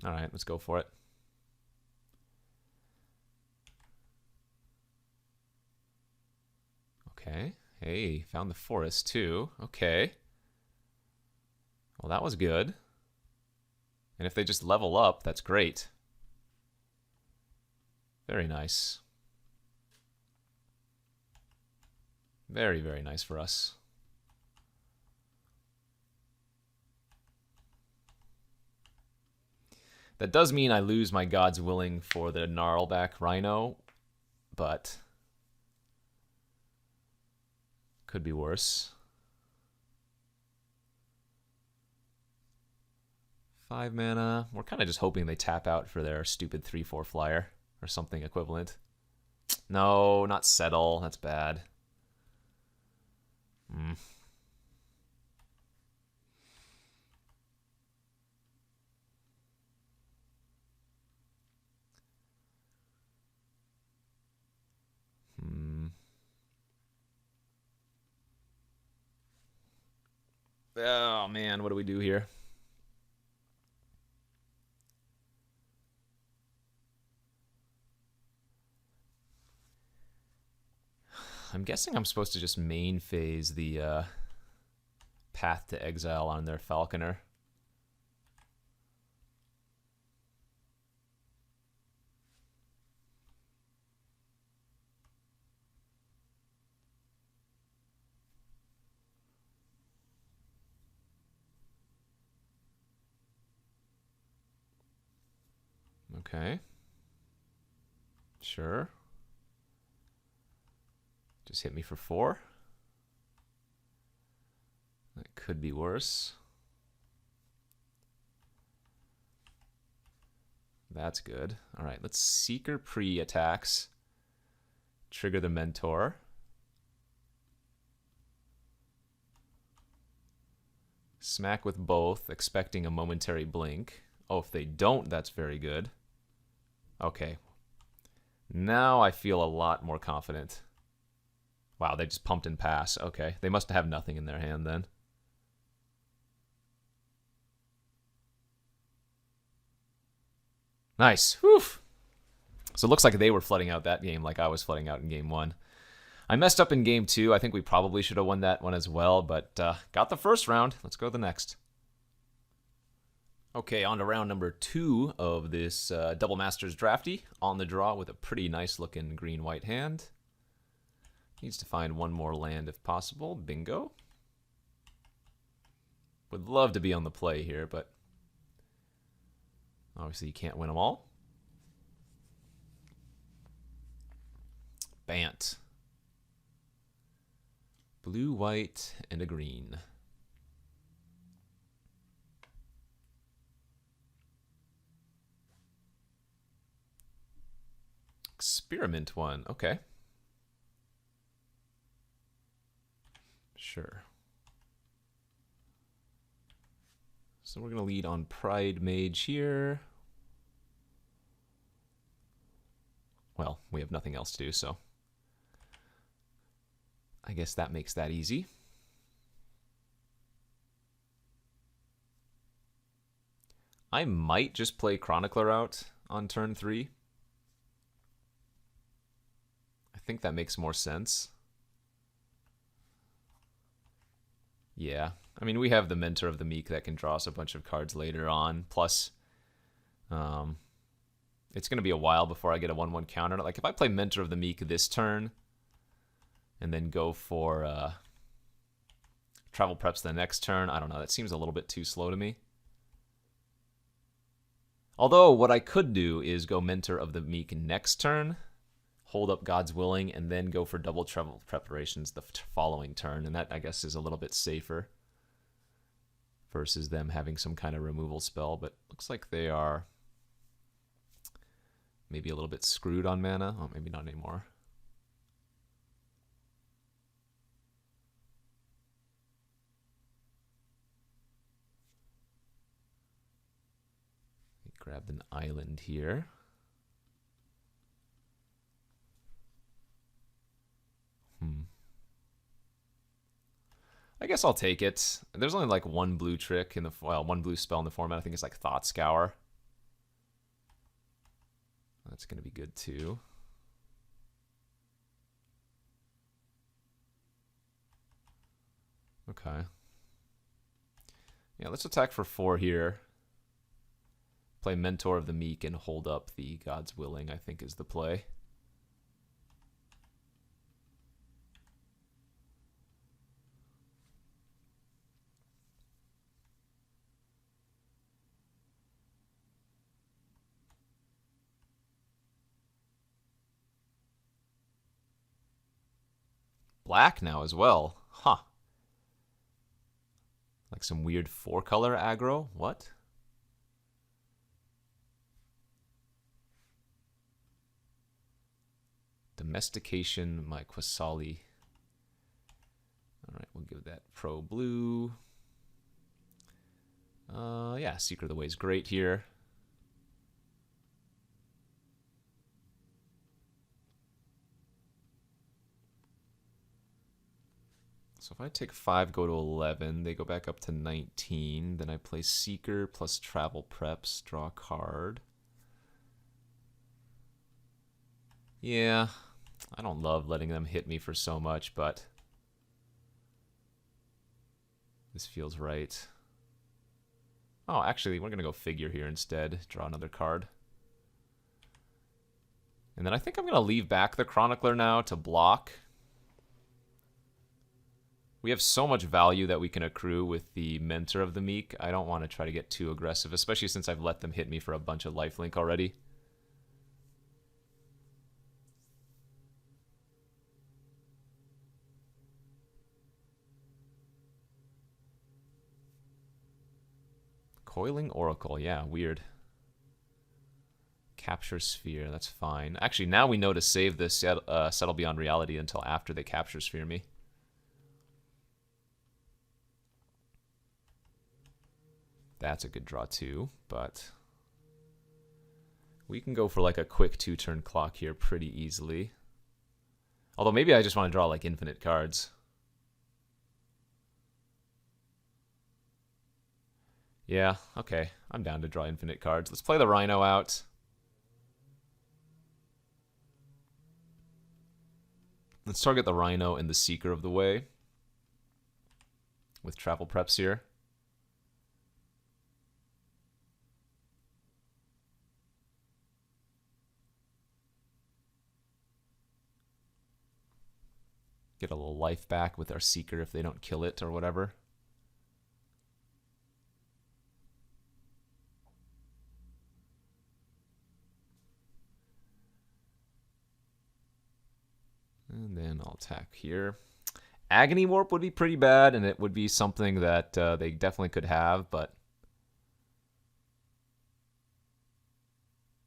All right, let's go for it. Okay. Hey, found the forest too. Okay. Well, that was good. And if they just level up, that's great. Very nice. Very, very nice for us. That does mean I lose my God's Willing for the Gnarlback Rhino, but could be worse. 5 mana. We're kind of just hoping they tap out for their stupid 3/4 flyer or something equivalent. No, not settle. That's bad. Oh man, what do we do here? I'm guessing I'm supposed to just main phase the Path to Exile on their Falconer. Okay. Sure. Just hit me for 4. That could be worse. That's good. All right, let's Seeker pre-attacks. Trigger the Mentor. Smack with both, expecting a momentary blink. Oh, if they don't, that's very good. Okay. Now I feel a lot more confident. Wow, they just pumped and pass. Okay, they must have nothing in their hand then. Nice. Whew. So it looks like they were flooding out that game like I was flooding out in game 1. I messed up in game 2. I think we probably should have won that one as well, but got the first round. Let's go to the next. Okay, on to round number 2 of this Double Masters drafty. On the draw with a pretty nice looking green-white hand. Needs to find one more land if possible. Bingo. Would love to be on the play here, but obviously you can't win them all. Bant. Blue, white, and a green. Experiment one. Okay. Sure. So we're going to lead on Pride Mage here. Well, we have nothing else to do, so I guess that makes that easy. I might just play Chronicler out on turn 3. I think that makes more sense. Yeah. I mean, we have the Mentor of the Meek that can draw us a bunch of cards later on. Plus, it's going to be a while before I get a 1/1 counter. Like, if I play Mentor of the Meek this turn and then go for Travel Preps the next turn, I don't know. That seems a little bit too slow to me. Although, what I could do is go Mentor of the Meek next turn, hold up God's Willing, and then go for double Travel Preparations the following turn. And that, I guess, is a little bit safer versus them having some kind of removal spell. But looks like they are maybe a little bit screwed on mana. Oh, maybe not anymore. Grab an island here. I guess I'll take it. There's only like one blue trick in the, well, one blue spell in the format. I think it's like Thought Scour. That's going to be good too. Okay. Yeah, let's attack for 4 here. Play Mentor of the Meek and hold up the God's Willing, I think is the play. Black now as well. Huh. Like some weird 4-color aggro? What? Domestication, my Quasali. Alright, we'll give that pro blue. Yeah, Seeker of the Way is great here. So if I take 5, go to 11, they go back up to 19. Then I play Seeker plus Travel Preps, draw a card. Yeah, I don't love letting them hit me for so much, but this feels right. Oh, actually, we're going to go Figure here instead. Draw another card. And then I think I'm going to leave back the Chronicler now to block. We have so much value that we can accrue with the Mentor of the Meek. I don't want to try to get too aggressive, especially since I've let them hit me for a bunch of lifelink already. Coiling Oracle, yeah, weird. Capture Sphere, that's fine. Actually, now we know to save this Settle Beyond Reality until after they Capture Sphere me. That's a good draw too, but we can go for like a quick 2-turn clock here pretty easily. Although maybe I just want to draw like infinite cards. Yeah, okay. I'm down to draw infinite cards. Let's play the Rhino out. Let's target the Rhino and the Seeker of the Way with Travel Preps here. Get a little life back with our Seeker if they don't kill it or whatever. And then I'll attack here. Agony Warp would be pretty bad, and it would be something that they definitely could have, but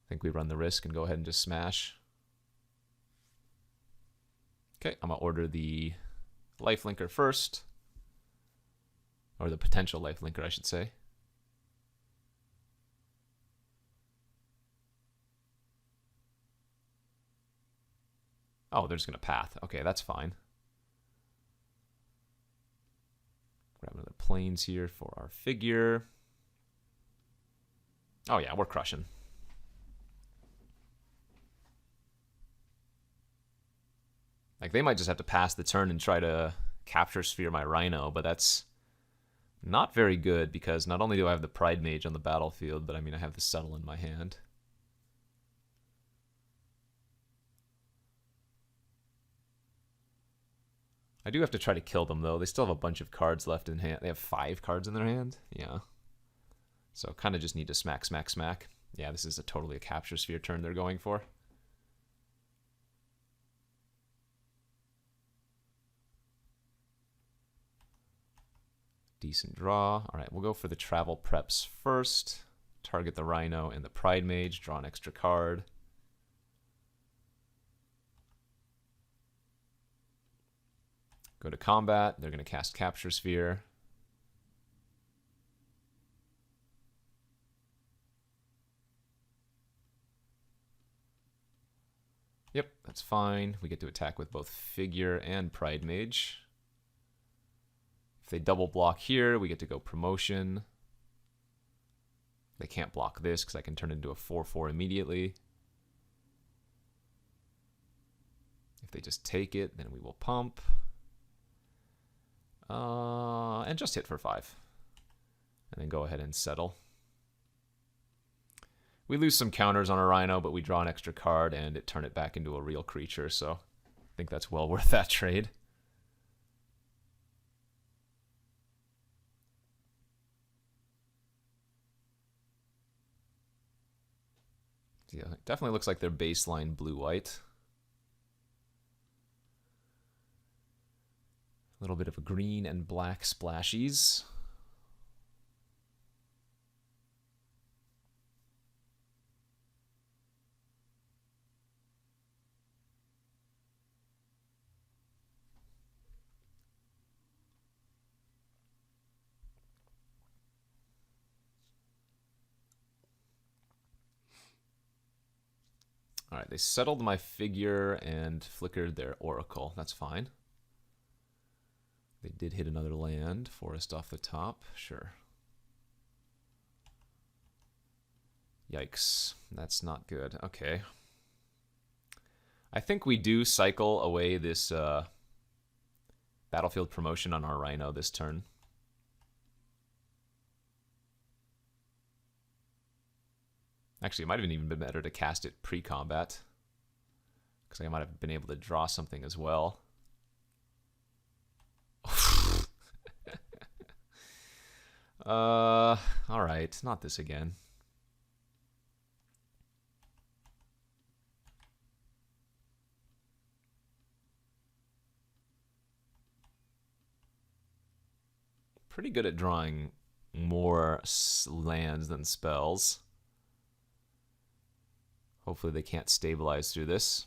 I think we run the risk and go ahead and just smash. Okay, I'm going to order the lifelinker first. Or the potential lifelinker, I should say. Oh, they're just going to path. Okay, that's fine. Grab another planes here for our figure. Oh yeah, we're crushing. Like, they might just have to pass the turn and try to Capture Sphere my Rhino, but that's not very good because not only do I have the Pride Mage on the battlefield, but I mean I have the Settle in my hand. I do have to try to kill them, though. They still have a bunch of cards left in hand. They have 5 cards in their hand? Yeah. So kind of just need to smack, smack, smack. Yeah, this is totally a Capture Sphere turn they're going for. Decent draw. All right, we'll go for the Travel Preps first. Target the Rhino and the Pride Mage. Draw an extra card. Go to combat. They're going to cast Capture Sphere. That's fine. We get to attack with both Figure and Pride Mage. If they double block here, we get to go Promotion. They can't block this because I can turn it into a 4/4 immediately. If they just take it, then we will pump. And just hit for 5. And then go ahead and settle. We lose some counters on a Rhino, but we draw an extra card and it turn it back into a real creature, so I think that's well worth that trade. Yeah, it definitely looks like their baseline blue-white. A little bit of a green and black splashies. All right, they settled my Figure and flickered their Oracle. That's fine. They did hit another land, Forest off the top, sure. Yikes, that's not good. Okay. I think we do cycle away this battlefield promotion on our Rhino this turn. Actually, it might have even been better to cast it pre-combat, because I might have been able to draw something as well. Alright, not this again. Pretty good at drawing more lands than spells. Hopefully they can't stabilize through this.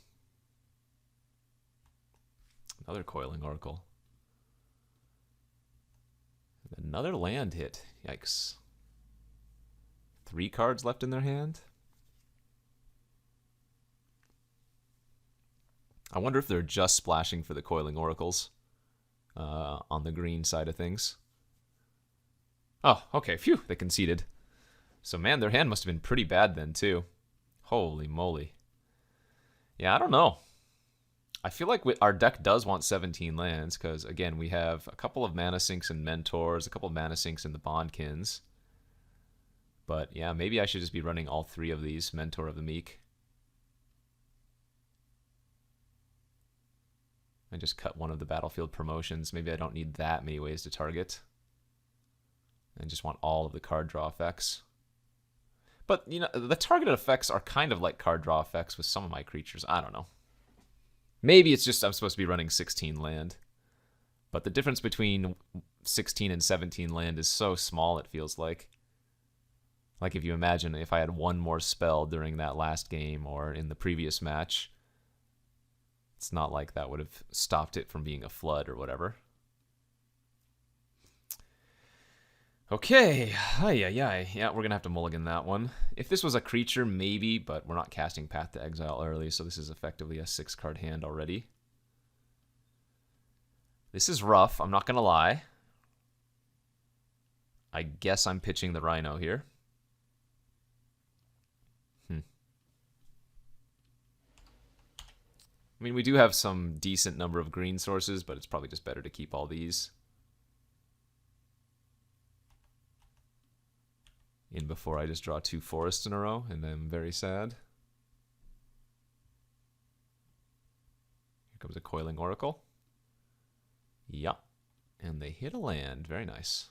Another Coiling Oracle. Another land hit. Yikes. 3 cards left in their hand. I wonder if they're just splashing for the Coiling Oracles on the green side of things. Oh, okay. Phew, they conceded. So, man, their hand must have been pretty bad then, too. Holy moly. Yeah, I don't know. I feel like our deck does want 17 lands because, again, we have a couple of Mana Sinks and Mentors, a couple of Mana Sinks and the Bondkins. But, yeah, maybe I should just be running all 3 of these, Mentor of the Meek. And just cut one of the battlefield promotions. Maybe I don't need that many ways to target. And just want all of the card draw effects. But, you know, the targeted effects are kind of like card draw effects with some of my creatures. I don't know. Maybe it's just I'm supposed to be running 16 land. But the difference between 16 and 17 land is so small, it feels like. Like if you imagine if I had one more spell during that last game or in the previous match, it's not like that would have stopped it from being a flood or whatever. Okay, yeah, we're gonna have to mulligan that one. If this was a creature, maybe, but we're not casting Path to Exile early, so this is effectively a 6-card hand already. This is rough, I'm not gonna lie. I guess I'm pitching the Rhino here. I mean, we do have some decent number of green sources, but it's probably just better to keep all these in before I just draw 2 forests in a row, and then I'm very sad. Here comes a Coiling Oracle. Yeah, and they hit a land. Very nice.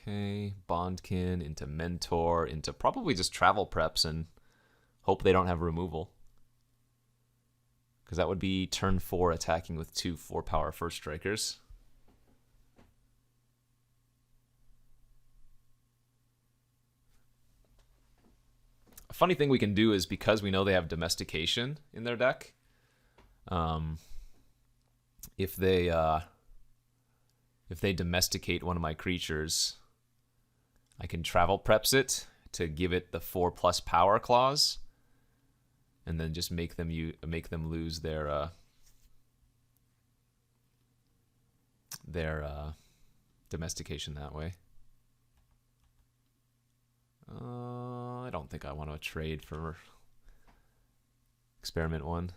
Okay, Bondkin into Mentor, into probably just Travel Preps and hope they don't have removal. Because that would be turn 4 attacking with 2 4-power first strikers. A funny thing we can do is because we know they have Domestication in their deck, If they domesticate one of my creatures, I can travel preps it to give it the 4+ power clause, and then just make them lose their domestication that way. I don't think I want to trade for experiment 1.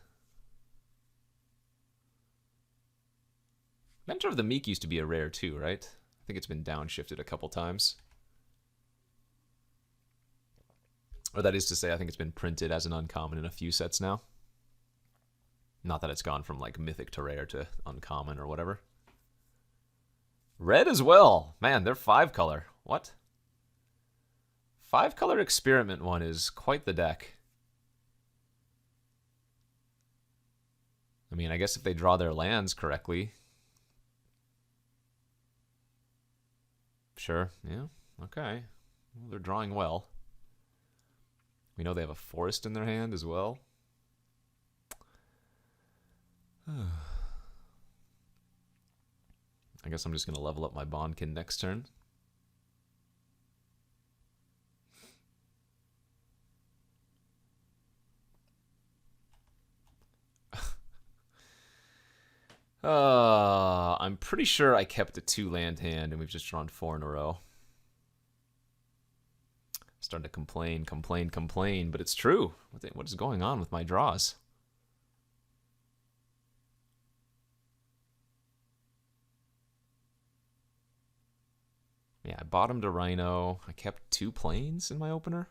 Mentor of the Meek used to be a rare too, right? I think it's been downshifted a couple times. Or that is to say, I think it's been printed as an uncommon in a few sets now. Not that it's gone from like mythic to rare to uncommon or whatever. Red as well. Man, they're 5-color. What? 5-color experiment 1 is quite the deck. I mean, I guess if they draw their lands correctly. Sure, yeah, okay. Well, they're drawing well. We know they have a forest in their hand as well. I guess I'm just going to level up my Bondkin next turn. I'm pretty sure I kept a 2-land hand and we've just drawn 4 in a row. Starting to complain, but it's true. What is going on with my draws? Yeah, I bottomed a Rhino. I kept 2 planes in my opener.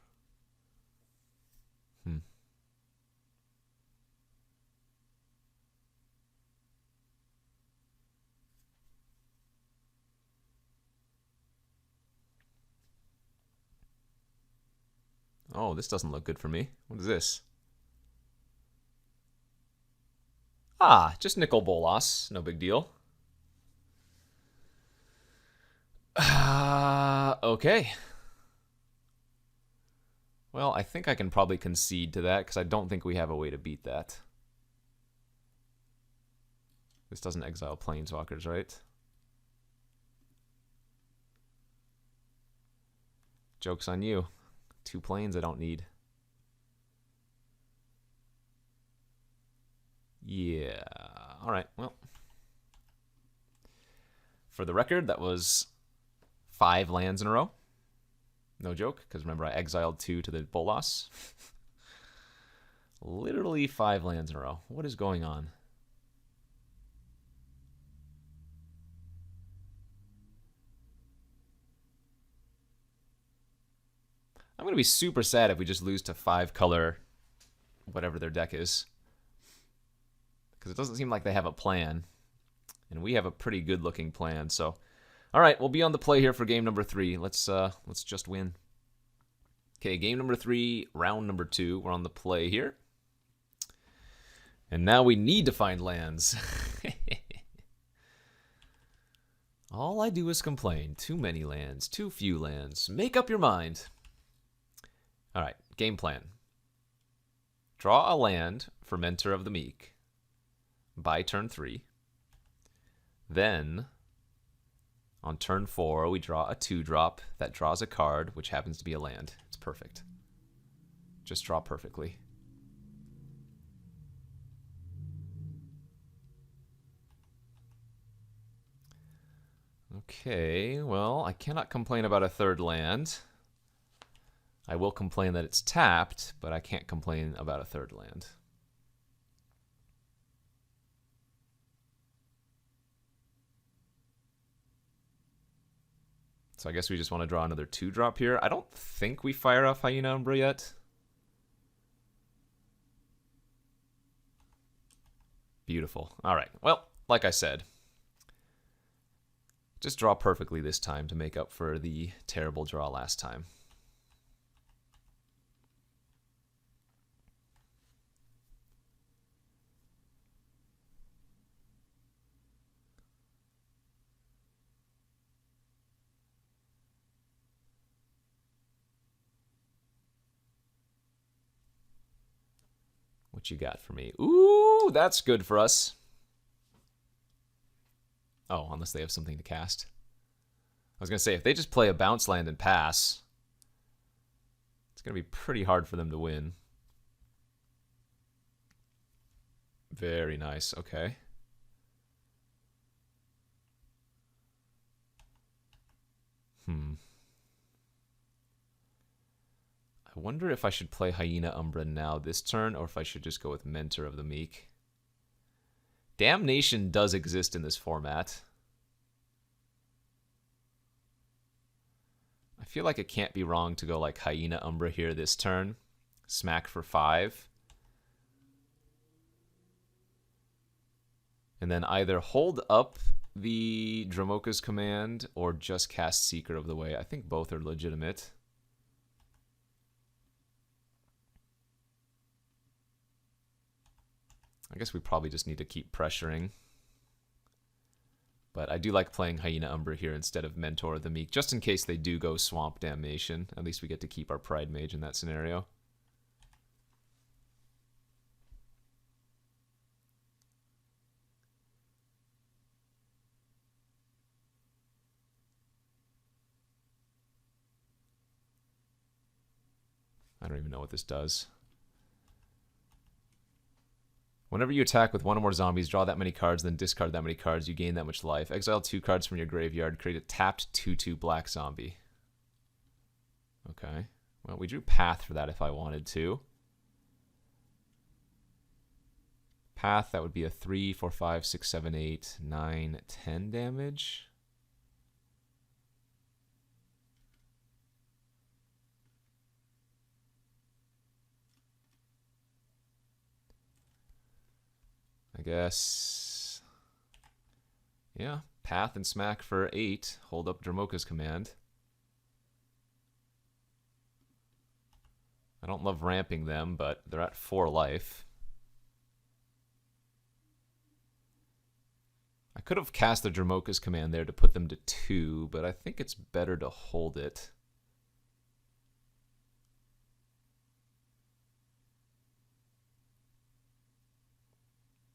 Oh, this doesn't look good for me. What is this? Ah, just Nicol Bolas. No big deal. Okay. Well, I think I can probably concede to that because I don't think we have a way to beat that. This doesn't exile planeswalkers, right? Joke's on you. 2 planes I don't need. Yeah. All right, well. For the record, that was 5 lands in a row. No joke, because remember I exiled 2 to the Bolas. Literally 5 lands in a row. What is going on? I'm going to be super sad if we just lose to 5-color whatever their deck is. Because it doesn't seem like they have a plan. And we have a pretty good-looking plan, so... Alright, we'll be on the play here for game number 3. Let's just win. Okay, game number 3, round number 2. We're on the play here. And now we need to find lands. All I do is complain. Too many lands, too few lands. Make up your mind. Alright, game plan. Draw a land for Mentor of the Meek by turn 3. Then, on turn 4, we draw a 2-drop that draws a card, which happens to be a land. It's perfect. Just draw perfectly. Okay, well, I cannot complain about a 3rd land. I will complain that it's tapped, but I can't complain about a 3rd land. So I guess we just want to draw another 2-drop here. I don't think we fire off Hyena Umbra yet. Beautiful. All right. Well, like I said, just draw perfectly this time to make up for the terrible draw last time. What you got for me? Ooh, that's good for us. Oh, unless they have something to cast. I was going to say, if they just play a bounce land and pass, it's going to be pretty hard for them to win. Very nice. Okay. I wonder if I should play Hyena Umbra now this turn, or if I should just go with Mentor of the Meek. Damnation does exist in this format. I feel like it can't be wrong to go like Hyena Umbra here this turn. Smack for 5. And then either hold up the Dromoka's command or just cast Seeker of the Way. I think both are legitimate. I guess we probably just need to keep pressuring. But I do like playing Hyena Umbra here instead of Mentor of the Meek, just in case they do go Swamp Damnation. At least we get to keep our Pride Mage in that scenario. I don't even know what this does. Whenever you attack with one or more zombies, draw that many cards, then discard that many cards, you gain that much life. Exile 2 cards from your graveyard, create a tapped 2/2 black zombie. Okay. Well, we drew Path for that if I wanted to. Path, that would be a 3, 4, 5, 6, 7, 8, 9, 10 damage. I guess, yeah, Path and Smack for 8. Hold up Dromoka's command. I don't love ramping them, but they're at 4 life. I could have cast the Dromoka's command there to put them to 2, but I think it's better to hold it.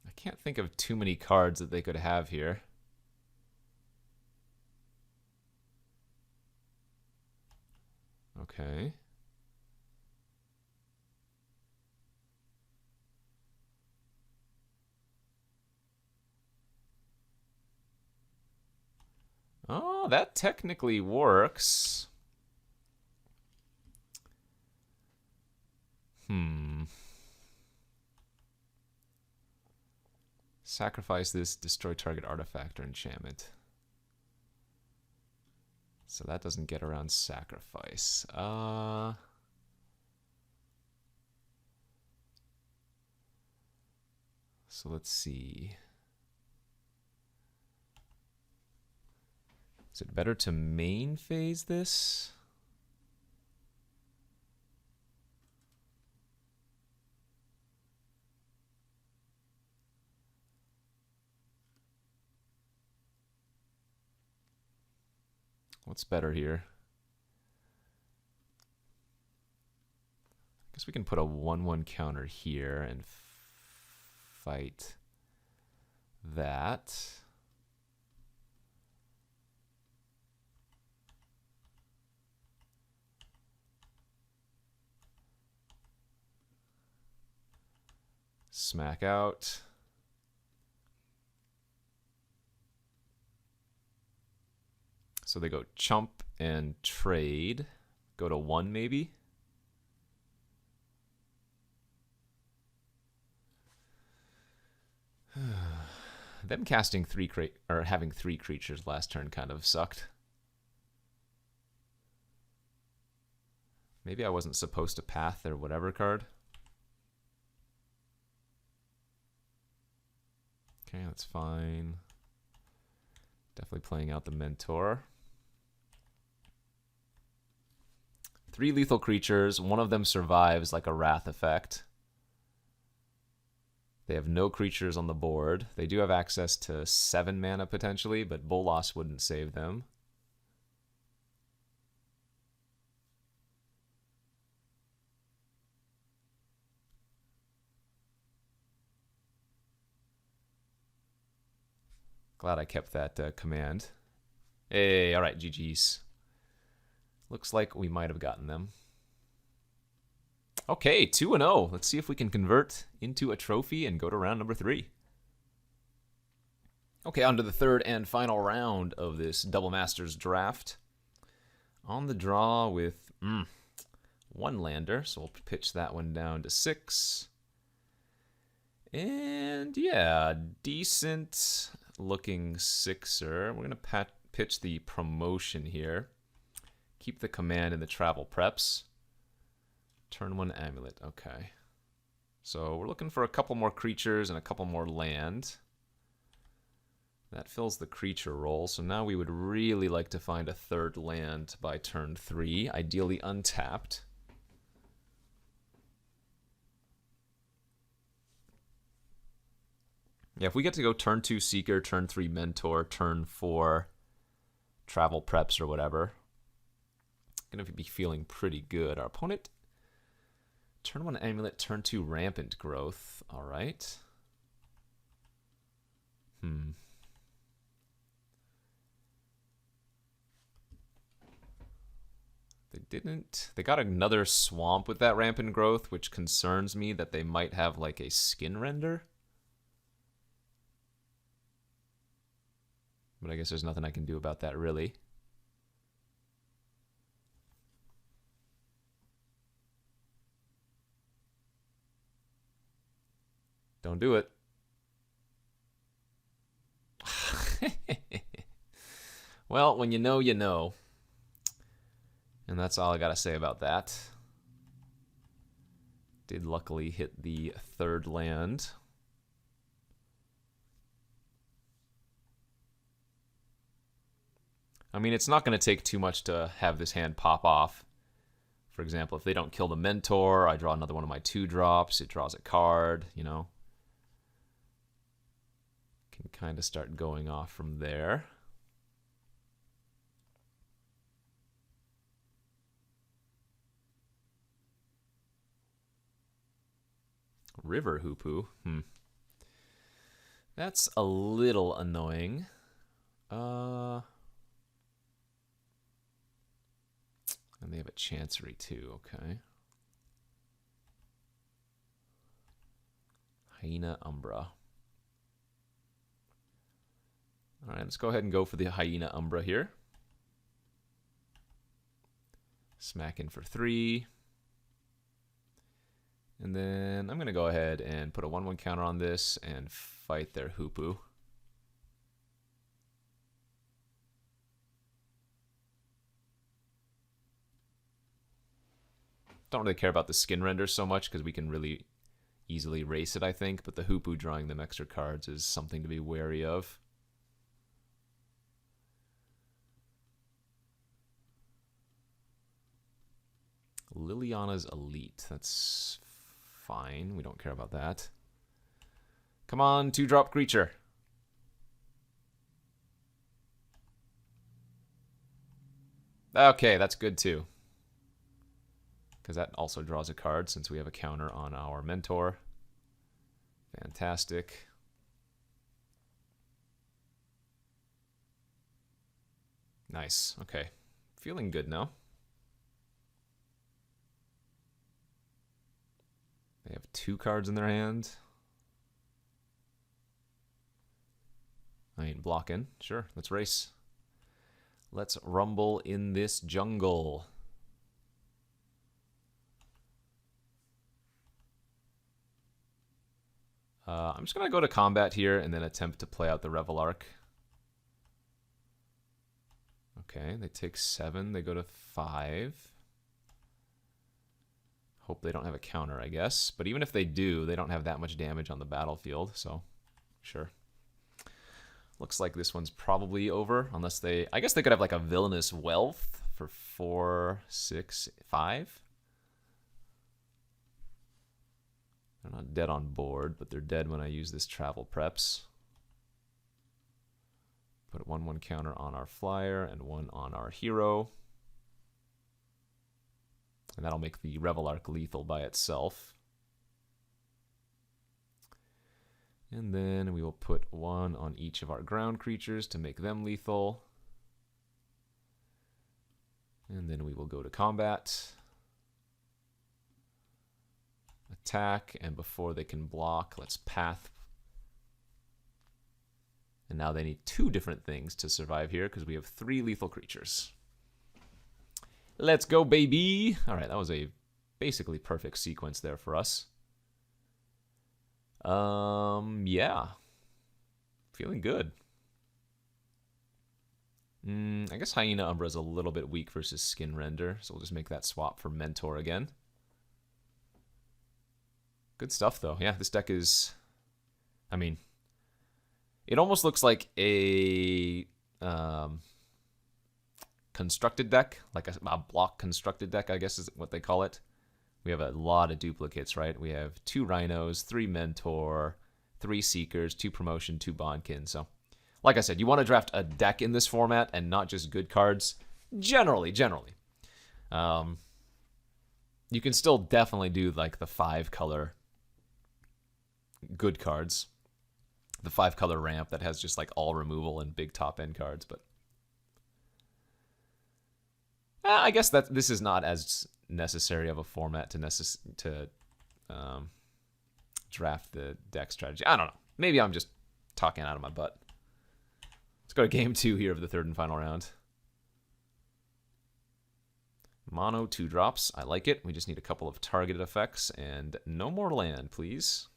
I can't think of too many cards that they could have here. Okay. Oh, that technically works. Sacrifice this, destroy target artifact or enchantment. So that doesn't get around sacrifice. So let's see. Is it better to main phase this? What's better here? I guess we can put a 1/1 counter here and fight that. Smack out. So they go chump and trade. Go to 1 maybe. Them casting having 3 creatures last turn kind of sucked. Maybe I wasn't supposed to path their whatever card. Okay, that's fine. Definitely playing out the Mentor. 3 lethal creatures. One of them survives like a Wrath effect. They have no creatures on the board. They do have access to 7 mana potentially, but Bolas wouldn't save them. Glad I kept that command. Hey, all right, GG's. Looks like we might have gotten them. Okay, 2-0. Let's see if we can convert into a trophy and go to round number 3. Okay, on to the third and final round of this Double Masters draft. On the draw with one lander, so we'll pitch that one down to 6. And yeah, decent looking 6er. We're going to pitch the promotion here. Keep the command in the travel preps. Turn 1 amulet, okay. So we're looking for a couple more creatures and a couple more land. That fills the creature role, so now we would really like to find a third land by turn 3, ideally untapped. Yeah, if we get to go turn 2 Seeker, turn 3 Mentor, turn 4 Travel Preps or whatever, gonna be feeling pretty good. Our opponent, turn 1 Amulet, turn 2 Rampant Growth. All right. They got another swamp with that Rampant Growth, which concerns me that they might have like a skin render. But I guess there's nothing I can do about that, really. Don't do it. Well, when you know, you know. And that's all I gotta say about that. Did luckily hit the third land. I mean, it's not going to take too much to have this hand pop off. For example, if they don't kill the Mentor, I draw another one of my 2-drops. It draws a card, you know. Can kind of start going off from there. River Hoopu. That's a little annoying. And they have a Chancery too, okay. Hyena Umbra. Alright, let's go ahead and go for the Hyena Umbra here. Smack in for 3. And then I'm going to go ahead and put a 1/1 counter on this and fight their Hoopu. Don't really care about the skin render so much because we can really easily race it, I think. But the Hoopu drawing them extra cards is something to be wary of. Liliana's Elite. That's fine. We don't care about that. Come on, 2-drop creature. Okay, that's good too. Because that also draws a card since we have a counter on our Mentor. Fantastic. Nice. Okay. Feeling good now. They have 2 cards in their hand. I ain't blocking. Sure, let's race. Let's rumble in this jungle. I'm just going to go to combat here and then attempt to play out the Revel Arc. Okay, they take 7. They go to 5. Hope they don't have a counter, I guess. But even if they do, they don't have that much damage on the battlefield, so sure. Looks like this one's probably over, unless they... I guess they could have like a Villainous Wealth for 4, 6, 5. They're not dead on board, but they're dead when I use this Travel Preps. Put 1/1 counter on our flyer and 1 on our hero. And that'll make the Revel Arc lethal by itself. And then we will put one on each of our ground creatures to make them lethal. And then we will go to combat. Attack, and before they can block, let's path. And now they need 2 different things to survive here because we have 3 lethal creatures. Let's go, baby! Alright, that was a basically perfect sequence there for us. Yeah. Feeling good. I guess Hyena Umbra is a little bit weak versus Skin Render, so we'll just make that swap for Mentor again. Good stuff, though. Yeah, this deck is... I mean, it almost looks like a constructed deck, like a block constructed deck, I guess is what they call it. We have a lot of duplicates, right? We have 2 Rhinos, 3 Mentor, 3 Seekers, 2 Promotion, 2 Bondkin. So, like I said, you want to draft a deck in this format and not just good cards. Generally. You can still definitely do like the 5-color good cards. The 5-color ramp that has just like all removal and big top end cards, but I guess that this is not as necessary of a format to draft the deck strategy. I don't know. Maybe I'm just talking out of my butt. Let's go to game 2 here of the 3rd and final round. Mono 2 drops. I like it. We just need a couple of targeted effects and no more land, please.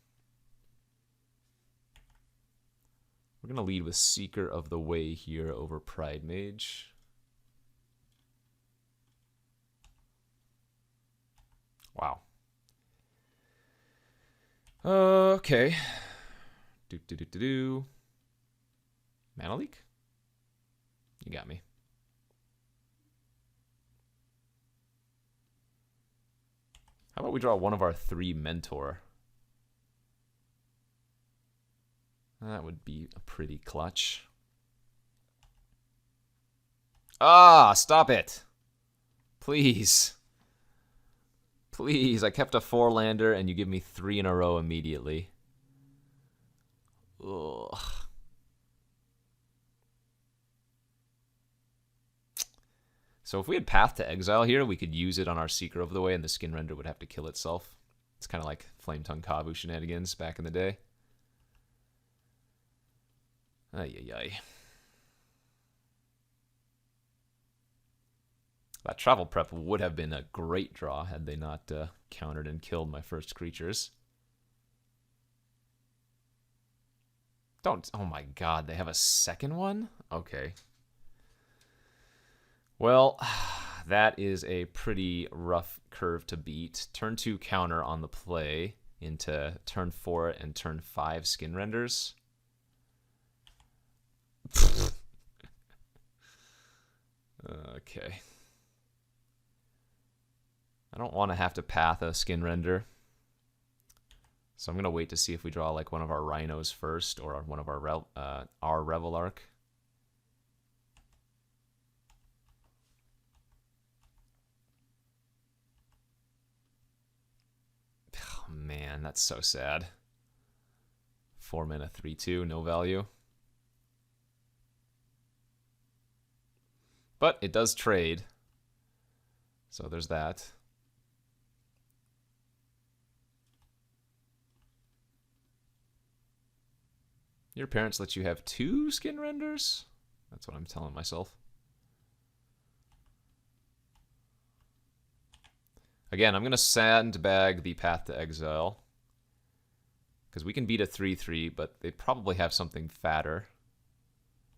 We're going to lead with Seeker of the Way here over Pride Mage. Wow. Okay. Mana Leak? You got me. How about we draw one of our 3 Mentor? That would be a pretty clutch. Ah, stop it. Please. Please, I kept a 4-lander and you give me 3 in a row immediately. Ugh. So if we had Path to Exile here, we could use it on our Seeker of the Way and the Skin Render would have to kill itself. It's kind of like Flame Tongue Kavu shenanigans back in the day. Ay. That Travel Prep would have been a great draw had they not countered and killed my first creatures. Don't... Oh my god, they have a second one? Okay. Well, that is a pretty rough curve to beat. Turn 2 counter on the play into turn 4 and turn 5 Skin Renders. Okay. I don't want to have to path a Skin Render. So I'm going to wait to see if we draw like one of our Rhinos first or one of our Revel Arc. Oh man, that's so sad. 4 mana, 3/2, no value. But it does trade. So there's that. Your parents let you have 2 Skin Renders? That's what I'm telling myself. Again, I'm going to sandbag the Path to Exile. Because we can beat a 3/3, but they probably have something fatter.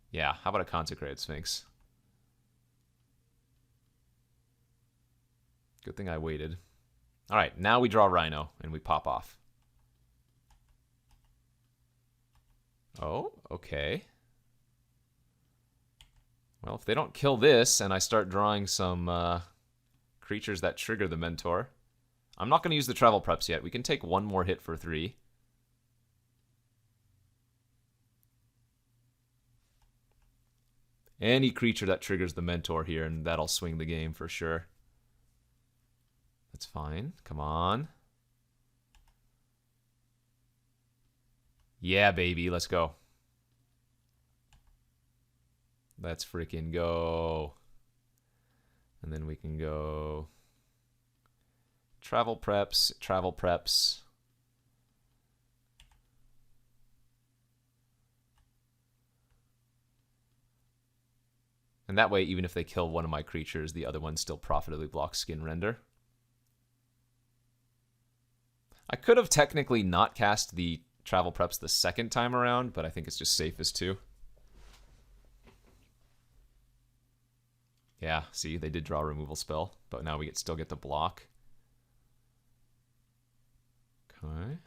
Yeah, how about a Consecrated Sphinx? Good thing I waited. Alright, now we draw Rhino, and we pop off. Oh, okay. Well, if they don't kill this, and I start drawing some creatures that trigger the Mentor, I'm not going to use the Travel Preps yet. We can take one more hit for 3. Any creature that triggers the Mentor here, and that'll swing the game for sure. That's fine. Come on. Yeah, baby, let's go. Let's freaking go. And then we can go travel preps, travel preps. And that way, even if they kill one of my creatures, the other one still profitably blocks skin render. I could have technically not cast the travel preps the second time around, but I think it's just safest to. Yeah, see, they did draw a removal spell, but now we still get to block. Okay.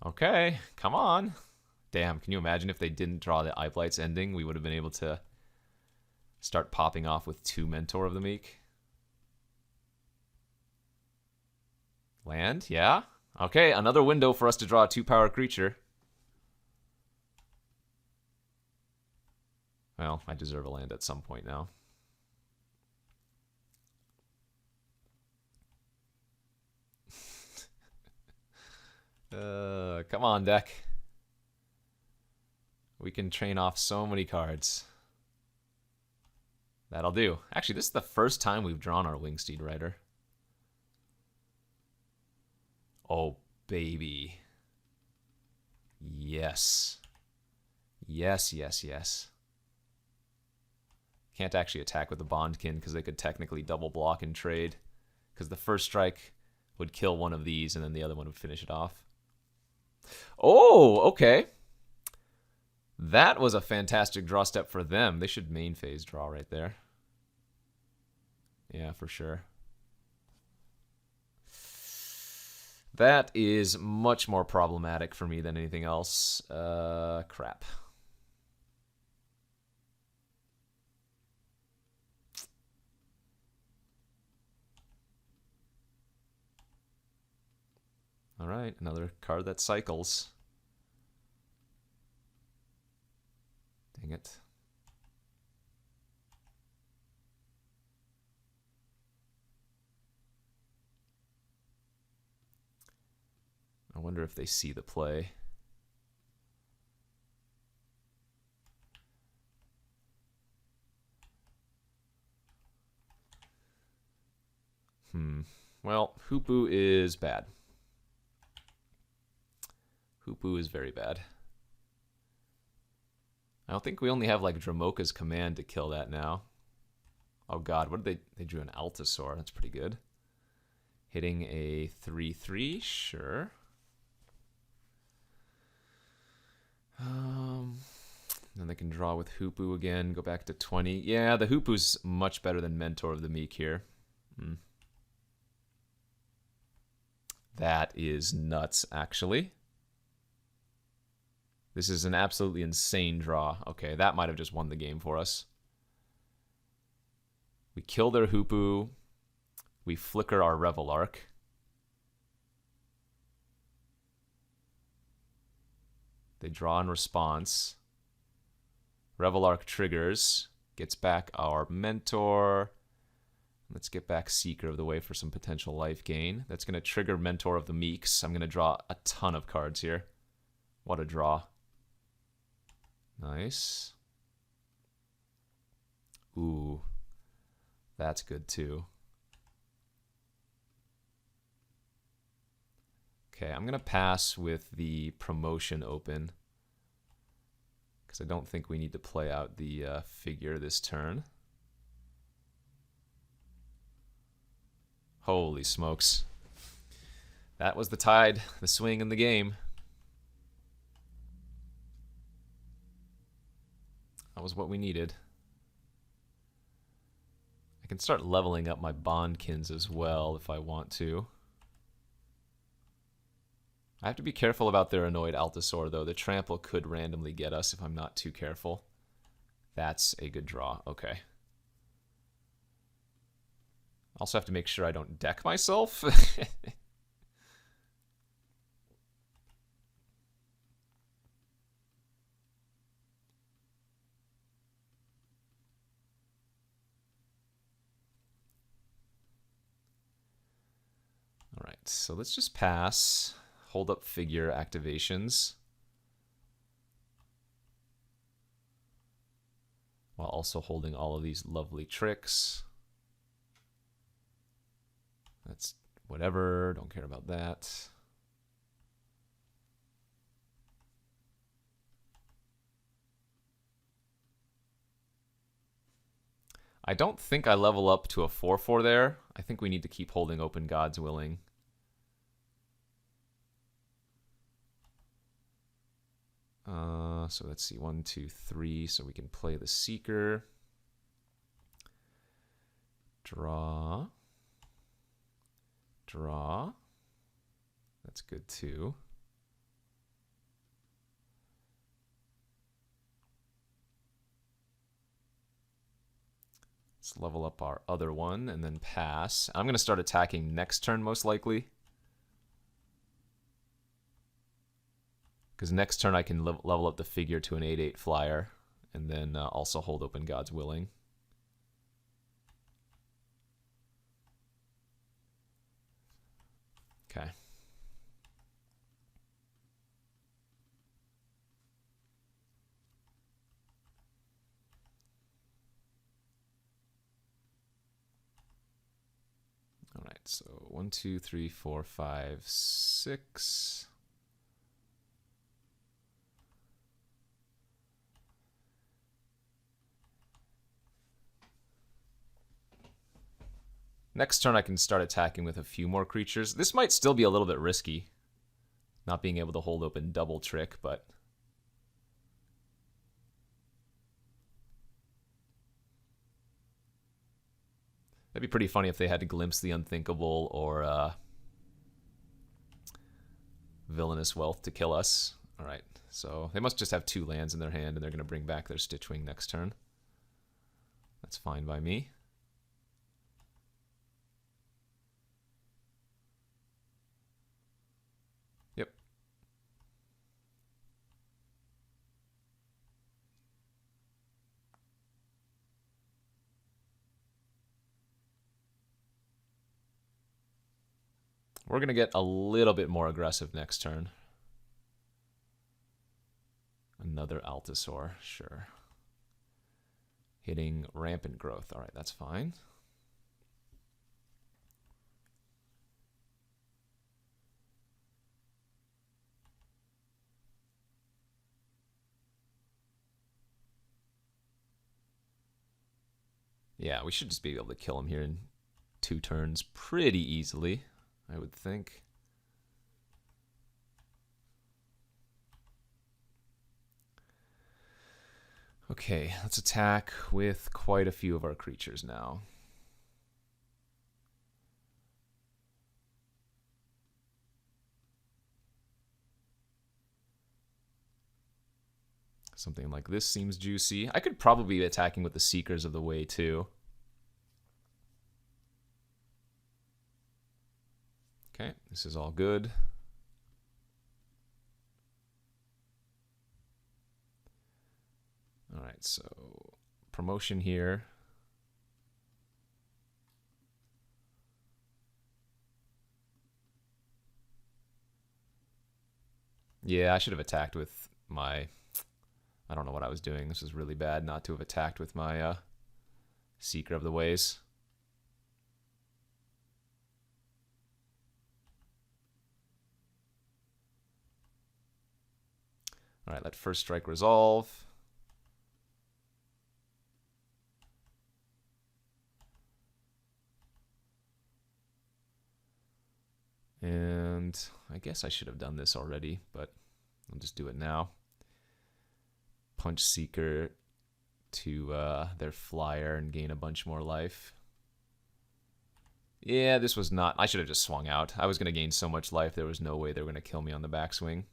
Okay, come on. Damn, can you imagine if they didn't draw the Eye Blight's ending? We would have been able to start popping off with 2 Mentor of the Meek. Land, yeah. Okay, another window for us to draw a 2-power creature. Well, I deserve a land at some point now. Come on, deck. We can train off so many cards. That'll do. Actually, this is the first time we've drawn our Wingsteed Rider. Oh, baby. Yes. Yes, yes, yes. Can't actually attack with the Bondkin because they could technically double block and trade. Because the first strike would kill one of these and then the other one would finish it off. Oh, okay. That was a fantastic draw step for them. They should main phase draw right there. Yeah, for sure. That is much more problematic for me than anything else. Crap. All right, another card that cycles. Dang it. I wonder if they see the play. Well, Hoopu is bad. Hoopu is very bad. I don't think we only have like Dramoka's command to kill that now. Oh god, what did they drew an Altasaur. That's pretty good. Hitting a 3/3, sure. Then they can draw with Hoopu again, go back to 20. Yeah, the Hoopu's much better than Mentor of the Meek here. That is nuts, actually. This is an absolutely insane draw. Okay, that might have just won the game for us. We kill their Hoopu. We flicker our Revelark. They draw in response. Revelark triggers. Gets back our Mentor. Let's get back Seeker of the way for some potential life gain. That's going to trigger Mentor of the Meeks. I'm going to draw a ton of cards here. What a draw. Nice. Ooh. That's good too. Okay, I'm going to pass with the promotion open. Because I don't think we need to play out the figure this turn. Holy smokes. That was the tide, the swing in the game. That was what we needed. I can start leveling up my Bondkins as well if I want to. I have to be careful about their Annoyed Altasaur, though. The Trample could randomly get us if I'm not too careful. That's a good draw. Okay. Also have to make sure I don't deck myself. All right, so let's just pass. hold up figure activations while also holding all of these lovely tricks. That's whatever, don't care about that. I don't think I level up to a 4/4 there. I think we need to keep holding open, God's willing. So let's see, 1, 2, 3. So we can play the Seeker. Draw. Draw. That's good too. Let's level up our other one and then pass. I'm going to start attacking next turn most likely. Because next turn I can level up the figure to an 8/8 flyer and then also hold open God's willing. Okay. All right, so 1, 2, 3, 4, 5, 6. Next turn I can start attacking with a few more creatures. This might still be a little bit risky, not being able to hold open double trick, but that'd be pretty funny if they had to glimpse the unthinkable or villainous wealth to kill us. All right, so they must just have 2 lands in their hand, and they're going to bring back their Stitchwing next turn. That's fine by me. Yep. We're going to get a little bit more aggressive next turn. Another Altasaur, sure. Hitting Rampant Growth. All right, that's fine. Yeah, we should just be able to kill him here in 2 turns pretty easily, I would think. Okay, let's attack with quite a few of our creatures now. Something like this seems juicy. I could probably be attacking with the Seekers of the Way too. Okay, this is all good. All right, so promotion here. Yeah, I should have attacked with my... I don't know what I was doing. This is really bad not to have attacked with my Seeker of the Ways. All right, let first strike resolve. And I guess I should have done this already, but I'll just do it now. Punch Seeker to their flyer and gain a bunch more life. Yeah, this was not... I should have just swung out. I was going to gain so much life, there was no way they were going to kill me on the backswing.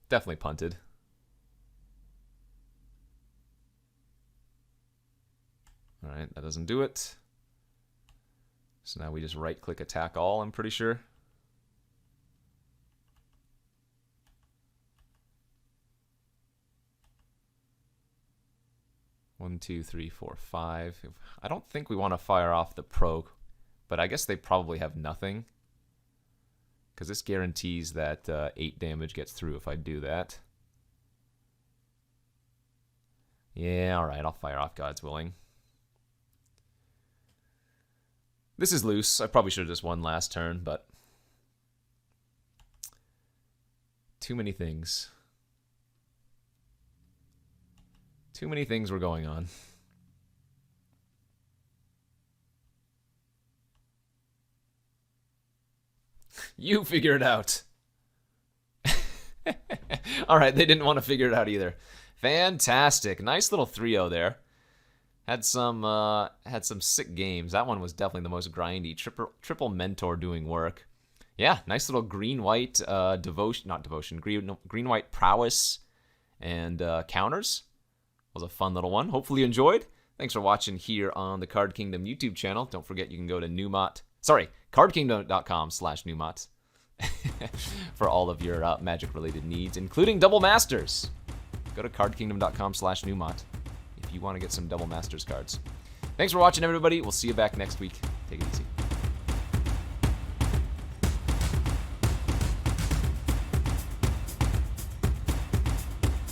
Definitely punted. All right, that doesn't do it. So now we just right-click attack all, I'm pretty sure. 1, 2, 3, 4, 5. I don't think we want to fire off the Pro, but I guess they probably have nothing. Because this guarantees that 8 damage gets through if I do that. Yeah, alright, I'll fire off God's Willing. This is loose. I probably should have just won last turn, but... too many things. Too many things were going on. You figure it out. Alright, they didn't want to figure it out either. Fantastic. Nice little 3-0 there. Had some sick games. That one was definitely the most grindy. Triple mentor doing work. Yeah, nice little green-white green-white prowess and counters. Was a fun little one. Hopefully you enjoyed. Thanks for watching here on the Card Kingdom YouTube channel. Don't forget you can go to cardkingdom.com/Numot for all of your Magic-related needs, including Double Masters. Go to cardkingdom.com/Numot if you want to get some Double Masters cards. Thanks for watching, everybody. We'll see you back next week. Take it easy.